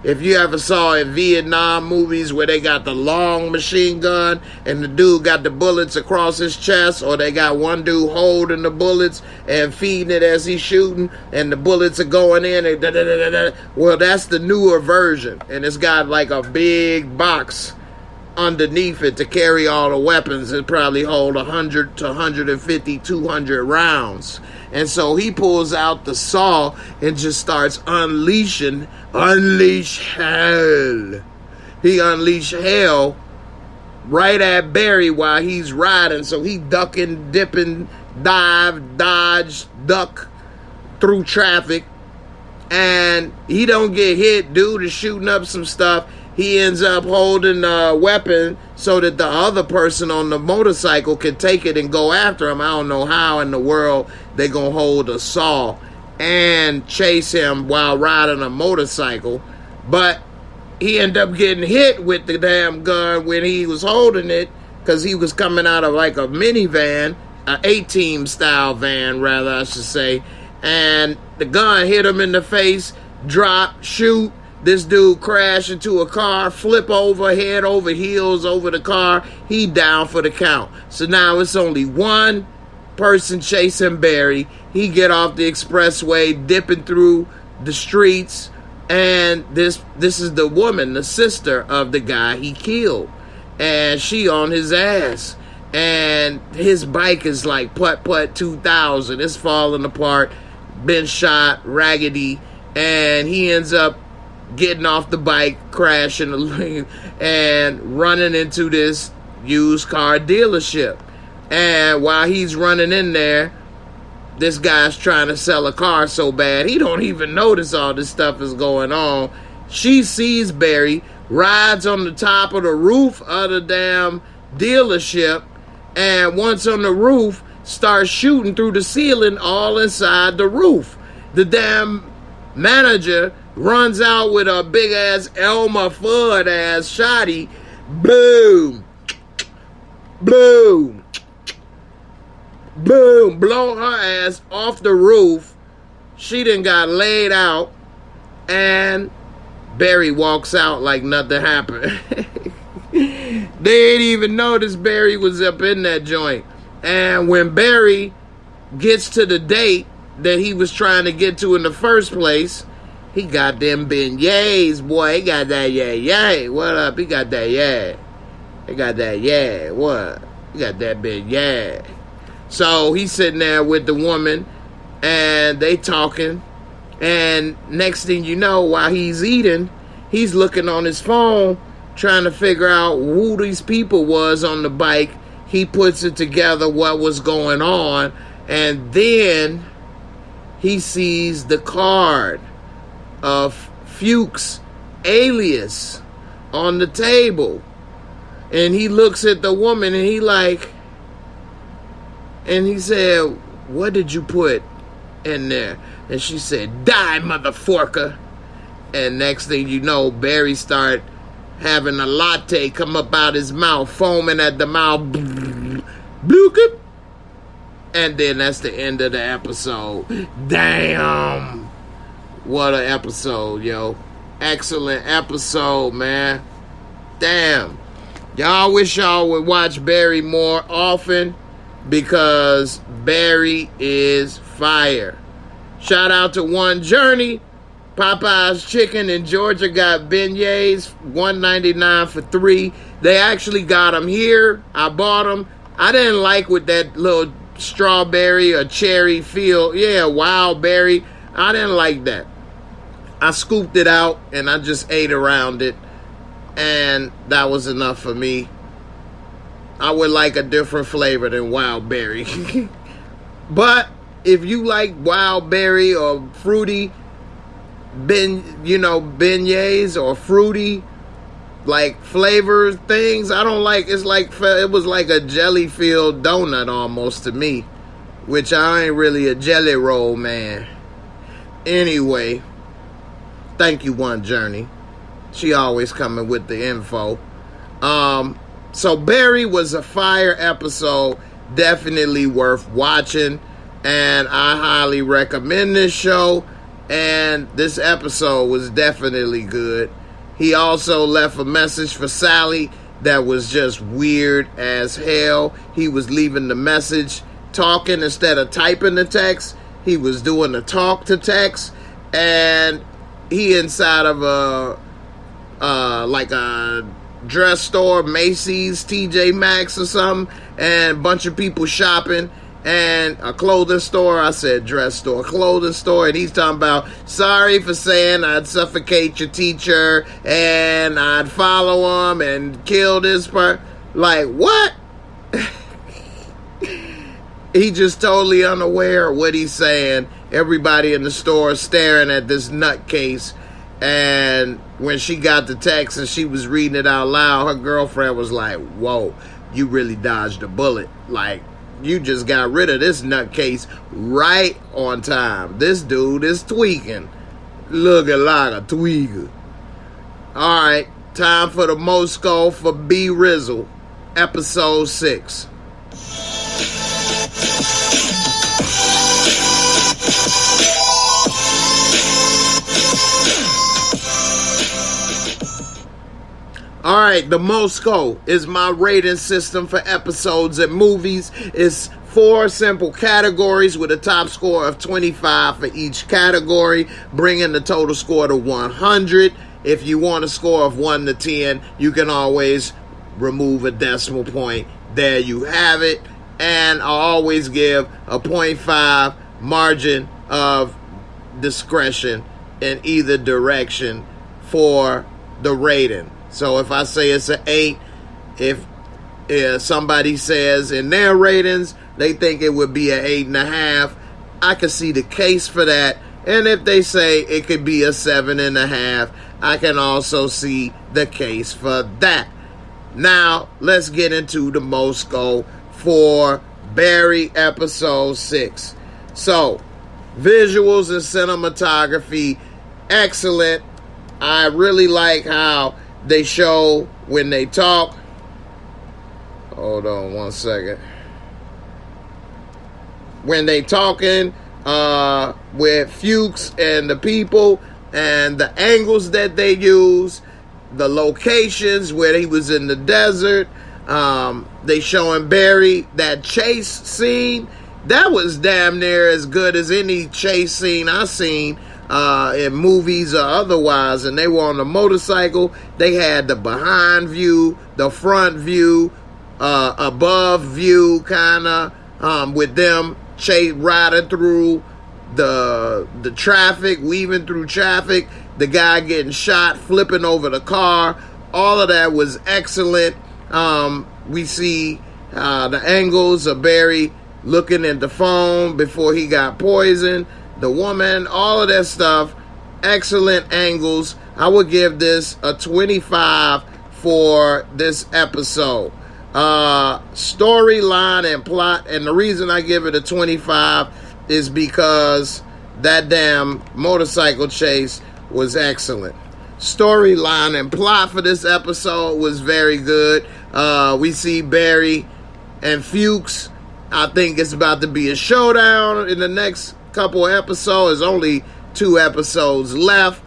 if you ever saw in Vietnam movies where they got the long machine gun and the dude got the bullets across his chest, or they got one dude holding the bullets and feeding it as he's shooting, and the bullets are going in, and da-da-da-da-da. Well, that's the newer version, and it's got like a big box underneath it to carry all the weapons. It probably hold 100 to 150, 200 rounds. And so he pulls out the saw and just starts unleash hell. He unleashed hell right at Barry while he's riding. So he ducking, dipping, dive, dodge, duck through traffic. And he don't get hit. Dude is shooting up some stuff. He ends up holding a weapon so that the other person on the motorcycle can take it and go after him. I don't know how in the world they gonna hold a saw and chase him while riding a motorcycle. But he ended up getting hit with the damn gun when he was holding it, because he was coming out of like a minivan, an A-Team style van rather, I should say. And the gun hit him in the face, drop, shoot. This dude crashed into a car, flip over, head over heels over the car. He down for the count. So now it's only one person chasing Barry. He get off the expressway, dipping through the streets, and this is the woman, the sister of the guy he killed, and she on his ass. And his bike is like putt 2000. It's falling apart, been shot, raggedy, and he ends up getting off the bike, crashing, and running into this used car dealership. And while he's running in there, this guy's trying to sell a car so bad, he don't even notice all this stuff is going on. She sees Barry, rides on the top of the roof of the damn dealership, and once on the roof, starts shooting through the ceiling all inside the roof. The damn manager runs out with a big ass Elmer Fudd ass shotty. Boom, boom, boom, blow her ass off the roof. She done got laid out, and Barry walks out like nothing happened. They didn't even notice Barry was up in that joint. And when Barry gets to the date that he was trying to get to in the first place, he got them beignets, boy. He got that yeah. What up? He got that yeah. He got that yeah. What? He got that beignet. So he's sitting there with the woman, and they talking. And next thing you know, while he's eating, he's looking on his phone, trying to figure out who these people was on the bike. He puts it together what was going on, and then he sees the card of Fuchs' alias on the table. And he looks at the woman and he said, what did you put in there. And she said, die, motherforker. And next thing you know, Barry started having a latte come up out his mouth, foaming at the mouth. Bloop. And then that's the end of the episode. Damn. What an episode, yo. Excellent episode, man. Damn. Y'all wish y'all would watch Barry more often, because Barry is fire. Shout out to One Journey. Popeye's Chicken in Georgia got beignets, $1.99 for 3. They actually got them here. I bought them. I didn't like with that little strawberry or cherry feel. Yeah, wild berry. I didn't like that. I scooped it out and I just ate around it, and that was enough for me. I would like a different flavor than wild berry. But if you like wild berry or fruity, beignets or fruity like flavor things, I don't like. It's like, it was like a jelly filled donut almost to me, which I ain't really a jelly roll man. Anyway, thank you, One Journey. She always coming with the info. So Barry was a fire episode, definitely worth watching, and I highly recommend this show. And this episode was definitely good. He also left a message for Sally that was just weird as hell. He was leaving the message talking instead of typing the text. He was doing the talk to text, and he inside of like a dress store, Macy's, TJ Maxx or something, and a bunch of people shopping. And a clothing store, I said dress store, clothing store, and he's talking about, sorry for saying I'd suffocate your teacher, and I'd follow him and kill this part. Like, what? He just totally unaware of what he's saying. Everybody in the store staring at this nutcase. And when she got the text and she was reading it out loud, her girlfriend was like, whoa, you really dodged a bullet. Like, you just got rid of this nutcase right on time. This dude is tweaking. Looking like a tweaker. Alright, time for the MOORESCORE for B Rizzle, episode 6. Alright, the MOORESCORE is my rating system for episodes and movies. It's 4 simple categories with a top score of 25 for each category, bringing the total score to 100. If you want a score of 1 to 10, you can always remove a decimal point. There you have it. And I always give a 0.5 margin of discretion in either direction for the rating. So if I say it's an 8, if somebody says in their ratings they think it would be an 8.5, I can see the case for that. And if they say it could be a 7.5, I can also see the case for that. Now let's get into the MOORESCORE for Barry episode 6. So visuals and cinematography, excellent. I really like how they show when they talk. Hold on one second. When they talking with Fuchs and the people, and the angles that they use, the locations where he was in the desert. They showing Barry that chase scene. That was damn near as good as any chase scene I seen in movies or otherwise. And they were on a motorcycle. They had the behind view, the front view, above view, kind of with them riding through the traffic, weaving through traffic, the guy getting shot, flipping over the car. All of that was excellent. We see the angles of Barry looking at the phone before he got poisoned, the woman, all of that stuff. Excellent angles. I would give this a 25 for this episode. Storyline and plot, and the reason I give it a 25 is because that damn motorcycle chase was excellent. Storyline and plot for this episode was very good. We see Barry and Fuchs. I think it's about to be a showdown in the next couple of episodes. There's only 2 episodes left.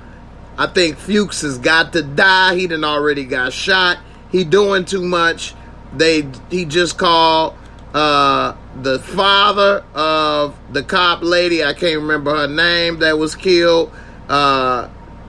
I think Fuchs has got to die. He done already got shot. He doing too much. He just called the father of the cop lady. I can't remember her name that was killed.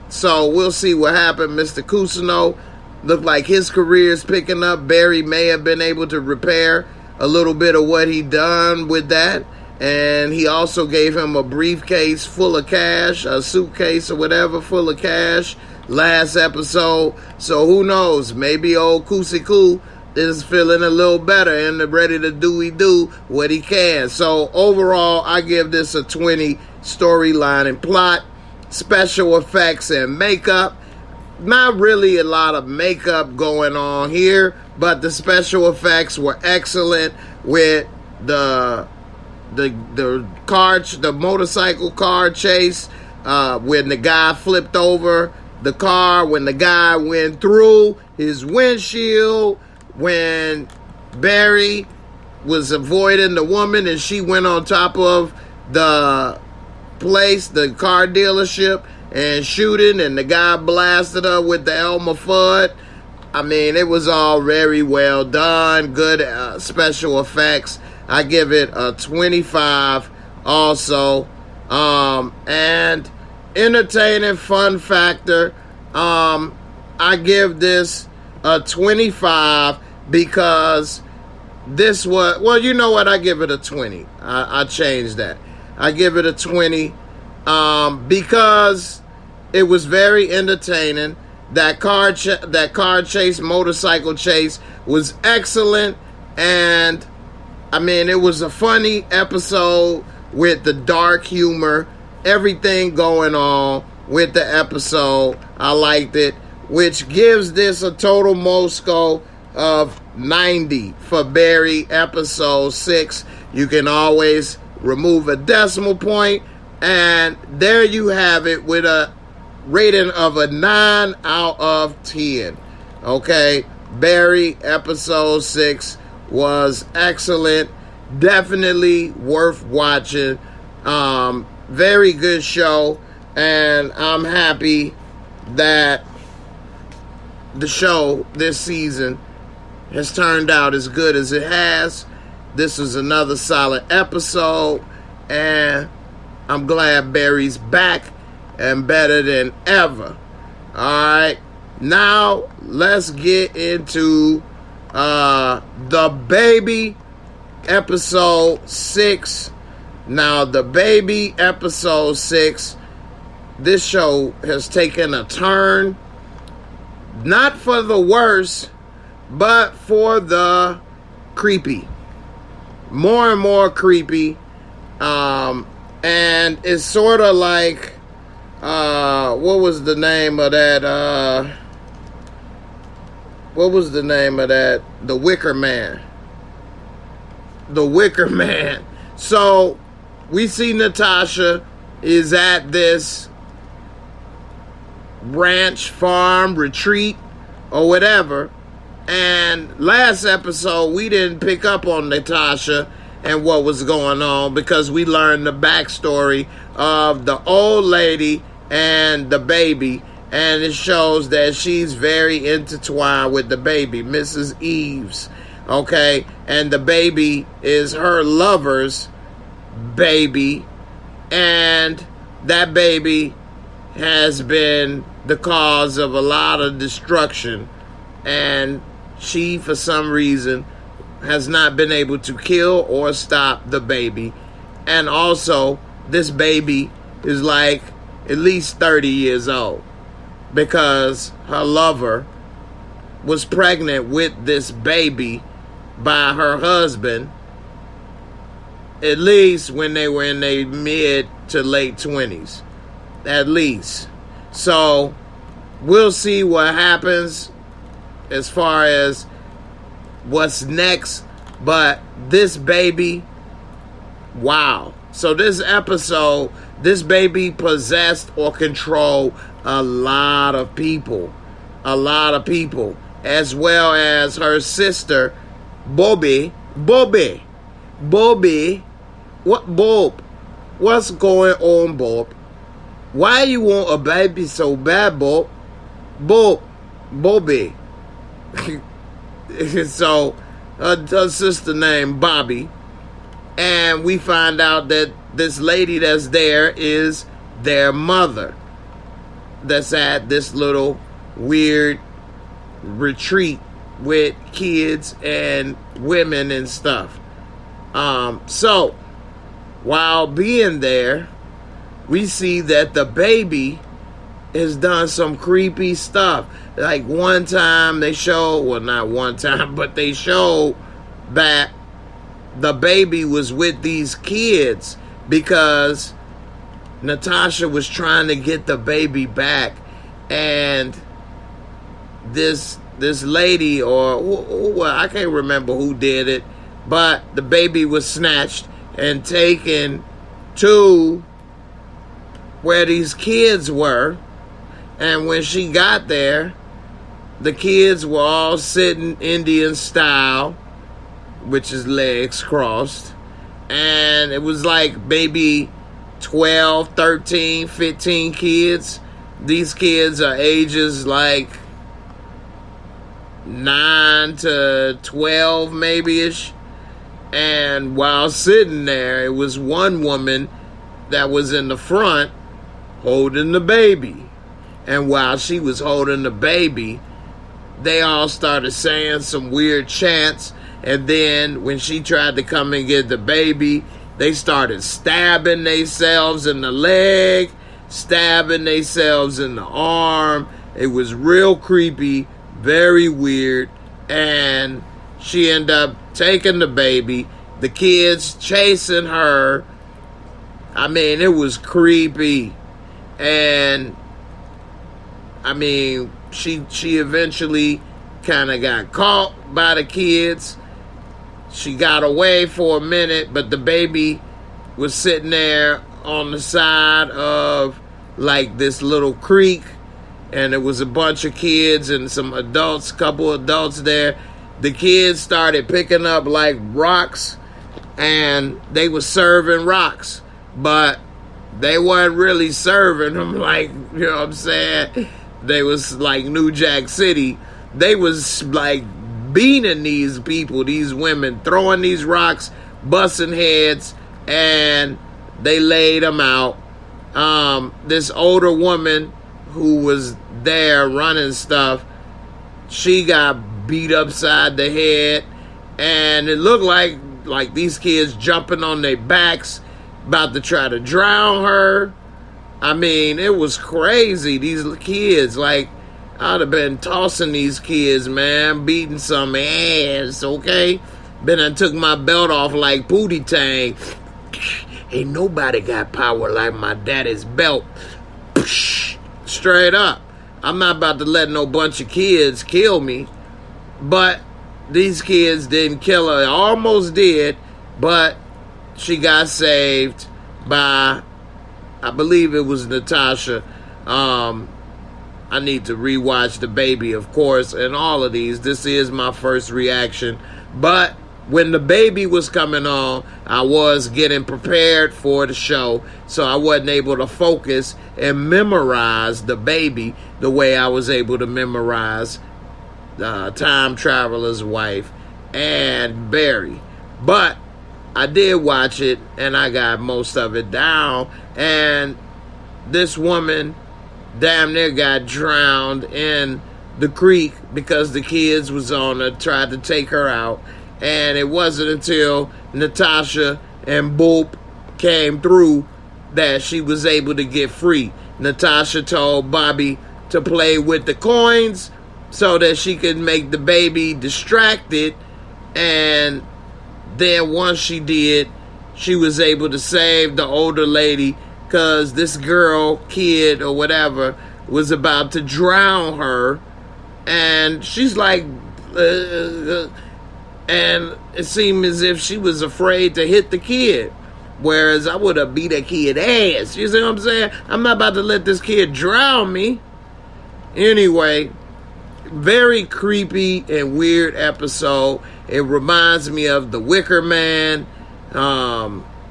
So we'll see what happened. Mr. Cousineau looked like his career is picking up. Barry may have been able to repair a little bit of what he done with that. And he also gave him a briefcase full of cash, a suitcase or whatever full of cash last episode. So who knows? Maybe old Cousineau is feeling a little better and ready to do what he can. So overall, I give this a 20. Storyline and plot, special effects and makeup. Not really a lot of makeup going on here, but the special effects were excellent with the motorcycle car chase, when the guy flipped over the car, when the guy went through his windshield, when Barry was avoiding the woman and she went on top of the place, the car dealership, and shooting, and the guy blasted her with the Elmer Fudd. I mean, it was all very well done. Good special effects. I give it a 25 also. And entertaining fun factor. I give this a 25 because this was, well, you know what? I give it a 20. I changed that. I give it a 20 because it was very entertaining. That car chase, motorcycle chase was excellent. And I mean, it was a funny episode with the dark humor, everything going on with the episode. I liked it, which gives this a total MOORESCORE of 90 for Barry episode 6. You can always remove a decimal point, and there you have it with a rating of a 9 out of 10. Okay, Barry episode 6 was excellent. Definitely worth watching. Very good show, and I'm happy that the show this season has turned out as good as it has. This was another solid episode, and I'm glad Barry's back and better than ever. Alright, now let's get into The Baby episode 6. Now, The Baby episode 6, this show has taken a turn, not for the worse, but for the creepy. More and more creepy. And it's sort of like, what was the name of that? What was the name of that? The Wicker Man. The Wicker Man. So, we see Natasha is at this ranch, farm, retreat, or whatever. And last episode, we didn't pick up on Natasha and what was going on because we learned the backstory of the old lady and the baby. And it shows that she's very intertwined with the baby, Mrs. Eves. Okay? And the baby is her lover's baby. And that baby has been the cause of a lot of destruction. And she, for some reason, has not been able to kill or stop the baby. And also, this baby is like at least 30 years old because her lover was pregnant with this baby by her husband, at least when they were in their mid to late 20s. At least. So, we'll see what happens as far as what's next. But this baby, wow. So this episode, this baby possessed or controlled a lot of people. A lot of people. As well as her sister, Bobby. What, Bob? What's going on, Bob? Why you want a baby so bad, Bob? Bobby. So, her sister named Bobby. And we find out that this lady that's there is their mother. That's at this little weird retreat with kids and women and stuff. So, while being there, we see that the baby has done some creepy stuff. Like one time they showed, well, not one time, but they showed that the baby was with these kids because Natasha was trying to get the baby back, and this lady, or I can't remember who did it, but the baby was snatched and taken to where these kids were. And when she got there, the kids were all sitting Indian style, which is legs crossed. And it was like maybe 12, 13, 15 kids. These kids are ages like 9 to 12 maybe-ish. And while sitting there, it was one woman that was in the front holding the baby. And while she was holding the baby, they all started saying some weird chants. And then when she tried to come and get the baby, they started stabbing themselves in the leg, stabbing themselves in the arm. It was real creepy, very weird. And she ended up taking the baby, the kids chasing her. I mean, it was creepy. And I mean, she eventually kind of got caught by the kids. She got away for a minute, but the baby was sitting there on the side of like this little creek, and there was a bunch of kids and some adults, couple adults there. The kids started picking up like rocks, and they were serving rocks, but they weren't really serving them like, you know what I'm saying? They was like New Jack City. They was like beating these people, these women, throwing these rocks, busting heads, and they laid them out. This older woman who was there running stuff, she got beat upside the head, and it looked like these kids jumping on their backs, about to try to drown her. I mean, it was crazy. These kids, like, I'd have been tossing these kids, man, beating some ass, okay? Then I took my belt off like Pootie Tang. Ain't nobody got power like my daddy's belt. Straight up. I'm not about to let no bunch of kids kill me. But these kids didn't kill her. Almost did, but she got saved by, I believe it was Natasha. I need to rewatch the baby, of course, and all of these. This is my first reaction. But when the baby was coming on, I was getting prepared for the show, so I wasn't able to focus and memorize the baby the way I was able to memorize Time Traveler's Wife and Barry. But I did watch it, and I got most of it down, and this woman damn near got drowned in the creek because the kids was on her, tried to take her out. And it wasn't until Natasha and Boop came through that she was able to get free. Natasha told Bobby to play with the coins so that she could make the baby distracted. And then once she did, she was able to save the older lady, because this girl, kid, or whatever, was about to drown her. And she's like, and it seemed as if she was afraid to hit the kid. Whereas I would have beat that kid ass. You see what I'm saying? I'm not about to let this kid drown me. Anyway, very creepy and weird episode. It reminds me of The Wicker Man.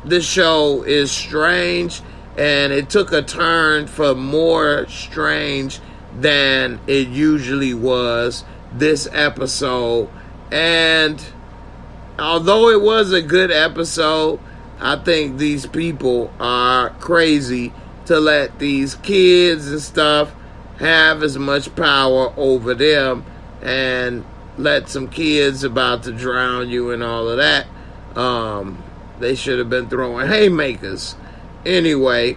This show is strange, and it took a turn for more strange than it usually was this episode. And although it was a good episode, I think these people are crazy to let these kids and stuff have as much power over them and let some kids about to drown you and all of that. They should have been throwing haymakers. Anyway,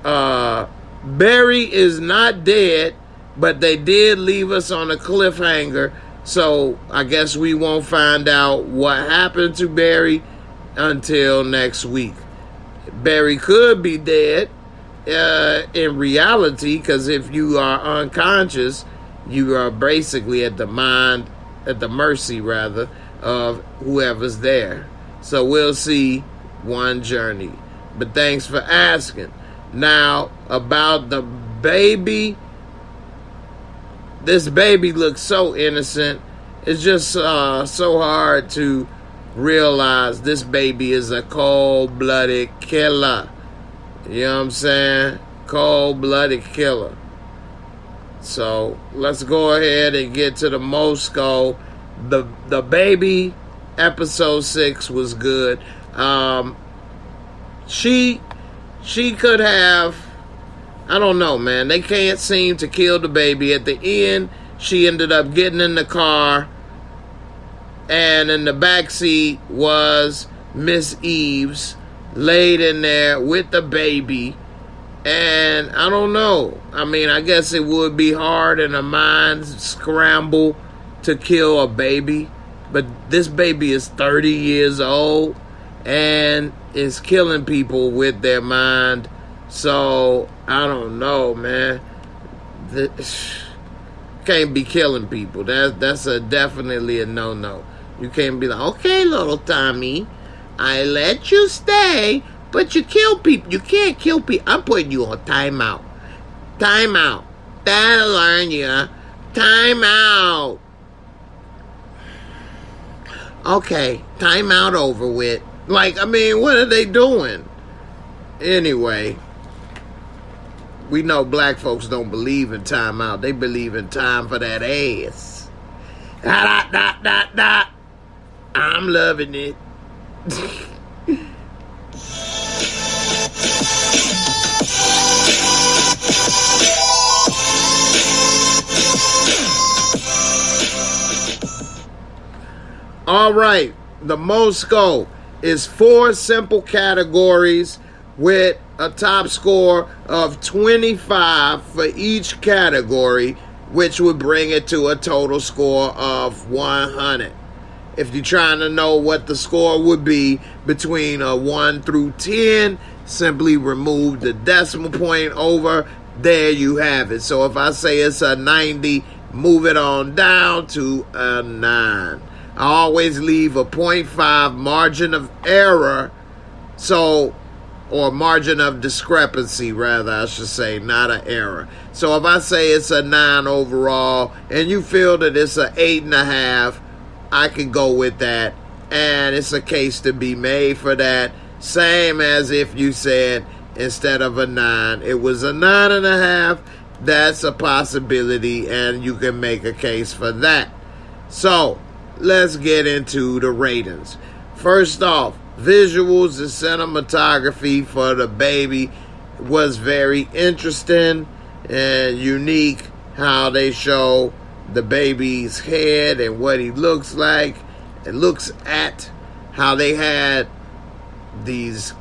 Barry is not dead, but they did leave us on a cliffhanger. So I guess we won't find out what happened to Barry until next week. Barry could be dead in reality, because if you are unconscious, you are basically at the mercy of whoever's there. So we'll see one journey. But thanks for asking. Now, about the baby. This baby looks so innocent. It's just so hard to realize this baby is a cold-blooded killer. You know what I'm saying? Cold-blooded killer. So let's go ahead and get to the MOORESCORE. The baby episode 6 was good. She could have, I don't know, man. They can't seem to kill the baby. At the end, she ended up getting in the car, and in the back seat was Miss Eves, laid in there with the baby. And I don't know. I mean, I guess it would be hard in a mind scramble to kill a baby. But this baby is 30 years old and is killing people with their mind. So, I don't know, man. Can't be killing people. That's definitely a no-no. You can't be like, okay, little Tommy, I let you stay, but you kill people. You can't kill people. I'm putting you on timeout. Timeout. That'll learn you. Timeout. Okay, timeout over with. Like, I mean, what are they doing? Anyway, we know black folks don't believe in timeout. They believe in time for that ass. I'm loving it. All right, the MOORESCORE is 4 simple categories with a top score of 25 for each category, which would bring it to a total score of 100. If you're trying to know what the score would be between a 1 through 10, simply remove the decimal point over. There you have it. So if I say it's a 90, move it on down to a 9. I always leave a 0.5 margin of error, or margin of discrepancy, rather, I should say, not an error. So if I say it's a 9 overall, and you feel that it's an 8.5, I can go with that, and it's a case to be made for that. Same as if you said instead of a 9, it was a 9.5. That's a possibility, and you can make a case for that. So let's get into the ratings. First off, visuals and cinematography for the baby was very interesting and unique. How they show the baby's head and what he looks like and looks at, how they had these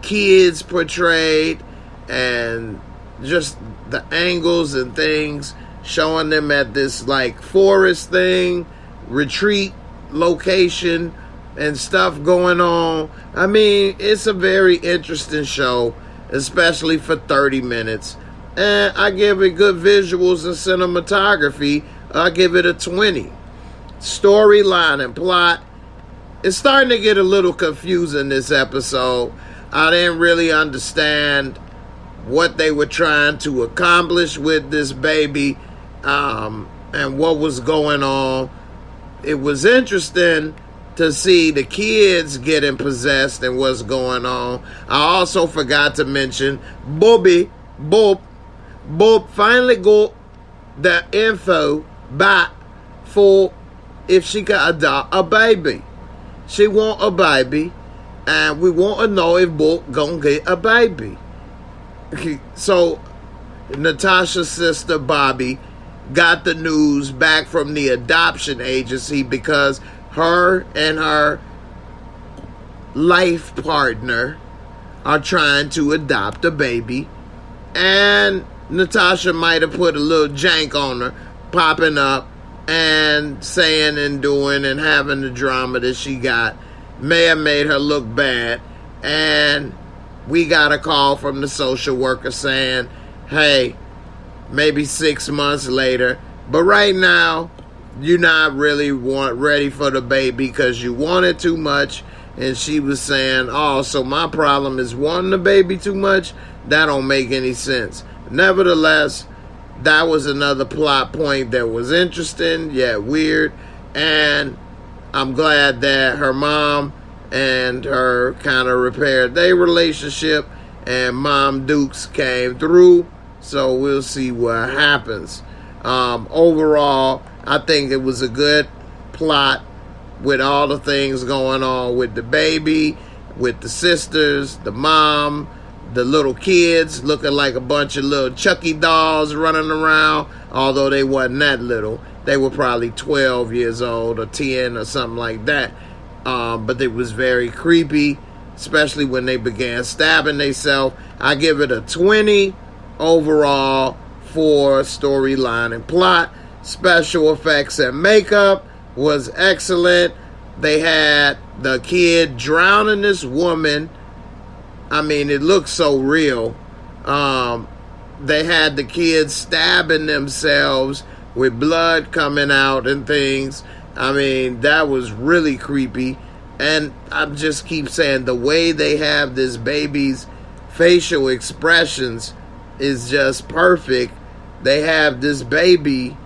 kids portrayed, and just the angles and things showing them at this like forest thing, retreat location, and stuff going on. I mean, it's a very interesting show, especially for 30 minutes. And I give it good visuals and cinematography. I give it a 20. Storyline and plot, it's starting to get a little confusing this episode. I didn't really understand what they were trying to accomplish with this baby, and what was going on. It was interesting to see the kids getting possessed and what's going on. I also forgot to mention Bob finally got the info back for if she could adopt a baby. She want a baby, and we want to know if Bob gonna get a baby. So Natasha's sister Bobby got the news back from the adoption agency because her and her life partner are trying to adopt a baby, and Natasha might have put a little jank on her, popping up and saying and doing and having the drama that she got may have made her look bad. And we got a call from the social worker saying, hey, maybe 6 months later, but right now you're not really ready for the baby because you want it too much. And she was saying, oh, so my problem is wanting the baby too much? That don't make any sense. Nevertheless, that was another plot point that was interesting, yet weird. And I'm glad that her mom and her kind of repaired their relationship, and Mom Dukes came through. So we'll see what happens. Overall, I think it was a good plot with all the things going on with the baby, with the sisters, the mom, the little kids looking like a bunch of little Chucky dolls running around, although they wasn't that little. They were probably 12 years old or 10 or something like that. But it was very creepy, especially when they began stabbing themselves. I give it a 20 overall for storyline and plot. Special effects and makeup was excellent. They had the kid drowning this woman. I mean, it looked so real. They had the kids stabbing themselves with blood coming out and things. I mean, that was really creepy. And I just keep saying, the way they have this baby's facial expressions is just perfect. They have this baby,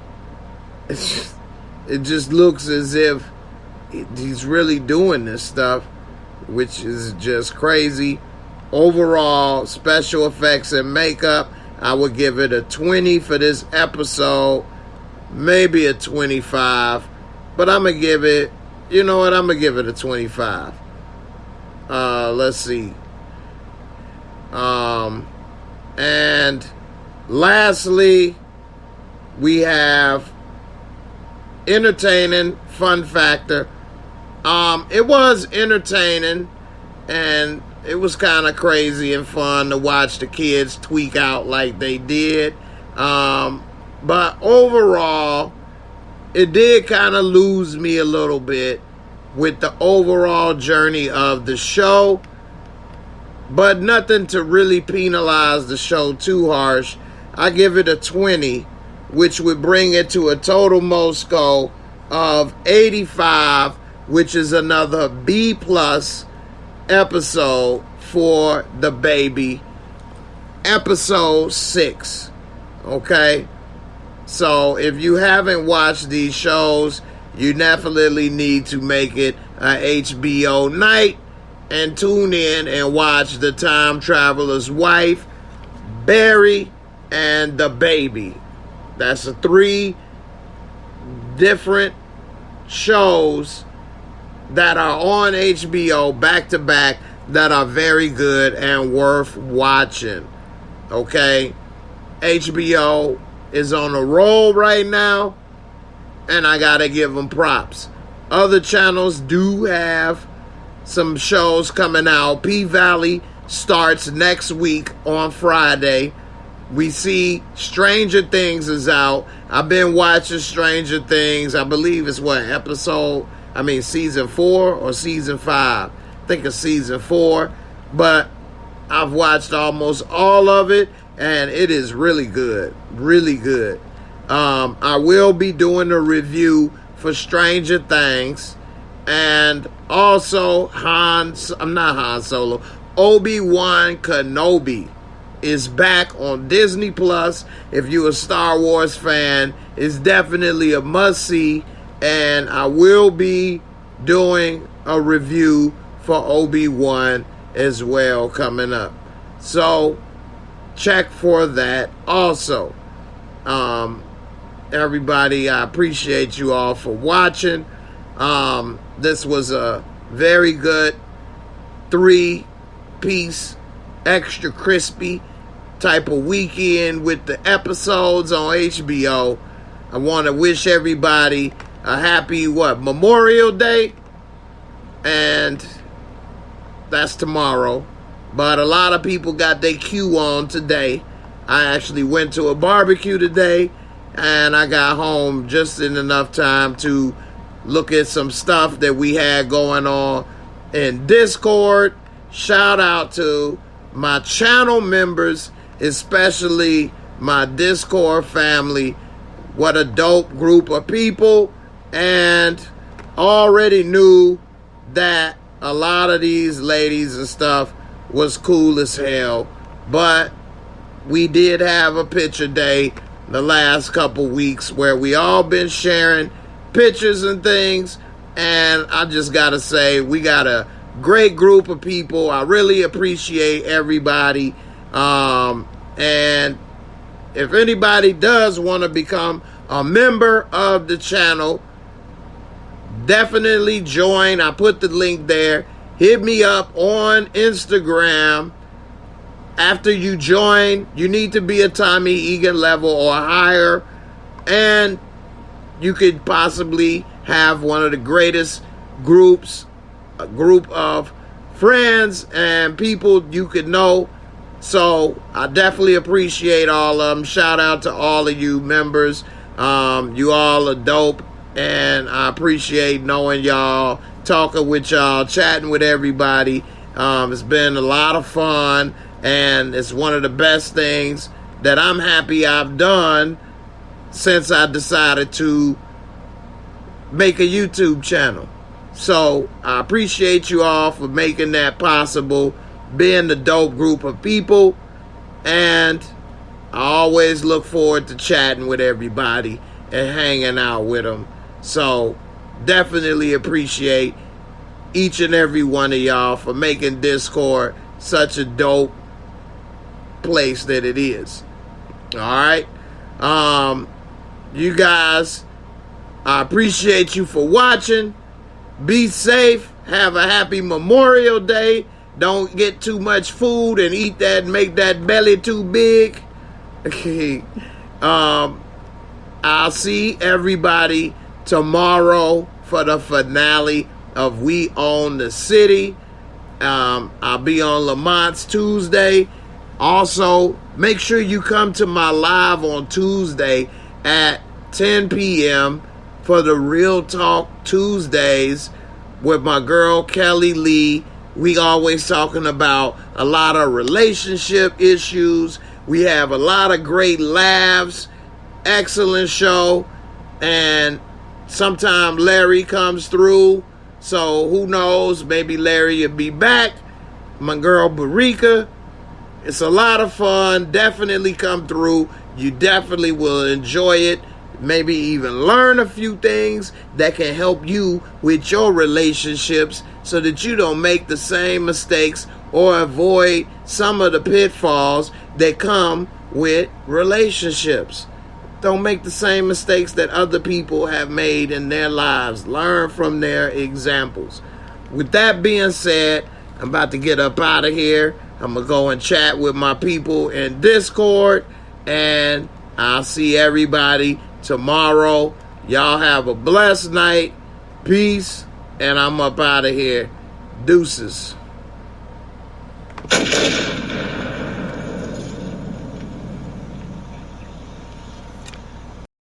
it just looks as if he's really doing this stuff, which is just crazy. Overall, special effects and makeup, I would give it a 20 for this episode, maybe a 25, but I'm going to give it, you know what, I'm going to give it a 25. Let's see. And lastly, we have entertaining, fun factor. It was entertaining, and it was kind of crazy and fun to watch the kids tweak out like they did. But overall, it did kind of lose me a little bit with the overall journey of the show. But nothing to really penalize the show too harsh. I give it a 20, which would bring it to a total MOORESCORE of 85, which is another B+ episode for the baby. Episode 6. Okay? So if you haven't watched these shows, you definitely need to make it a HBO night and tune in and watch The Time Traveler's Wife, Barry, and The Baby. That's the 3 different shows that are on HBO back to back that are very good and worth watching. Okay? HBO is on a roll right now, and I gotta give them props. Other channels do have some shows coming out. P-Valley starts next week on Friday. We see Stranger Things is out. I've been watching Stranger Things. I believe it's season 4 or season 5. I think it's season 4. But I've watched almost all of it, and it is really good. Really good. I will be doing a review for Stranger Things. And also not Han Solo, Obi-Wan Kenobi is back on Disney Plus. If you're a Star Wars fan, it's definitely a must-see. And I will be doing a review for Obi-Wan as well coming up. So check for that also. Everybody, I appreciate you all for watching. This was a very good 3-piece, extra crispy type of weekend with the episodes on HBO. I want to wish everybody a happy, Memorial Day? And that's tomorrow. But a lot of people got their cue on today. I actually went to a barbecue today, and I got home just in enough time to look at some stuff that we had going on in Discord. Shout out to my channel members, especially my Discord family. What a dope group of people. And already knew that a lot of these ladies and stuff was cool as hell. But we did have a picture day the last couple weeks where we all been sharing pictures and things. And I just gotta say, we got a great group of people. I really appreciate everybody. And if anybody does want to become a member of the channel, definitely join. I put the link there. Hit me up on Instagram. After you join, you need to be a Tommy Egan level or higher, and you could possibly have one of the greatest groups, a group of friends and people you could know. So I definitely appreciate all of them. Shout out to all of you members. You all are dope, and I appreciate knowing y'all, talking with y'all, chatting with everybody. It's been a lot of fun, and it's one of the best things that I'm happy I've done since I decided to make a YouTube channel. So I appreciate you all for making that possible, being the dope group of people, and I always look forward to chatting with everybody and hanging out with them. So definitely appreciate each and every one of y'all for making Discord such a dope place that it is. All right. You guys, I appreciate you for watching. Be safe. Have a happy Memorial Day. Don't get too much food and eat that and make that belly too big. I'll see everybody tomorrow for the finale of We Own the City. I'll be on Lamont's Tuesday. Also, make sure you come to my live on Tuesday at 10 p.m. for the Real Talk Tuesdays with my girl Kelly Lee. We always talking about a lot of relationship issues. We have a lot of great laughs. Excellent show. And sometime Larry comes through. So who knows? Maybe Larry will be back. My girl Barika. It's a lot of fun. Definitely come through. You definitely will enjoy it. Maybe even learn a few things that can help you with your relationships so that you don't make the same mistakes or avoid some of the pitfalls that come with relationships. Don't make the same mistakes that other people have made in their lives. Learn from their examples. With that being said, I'm about to get up out of here. I'm going to go and chat with my people in Discord, and I'll see everybody tomorrow. Y'all have a blessed night. Peace, and I'm up out of here. Deuces.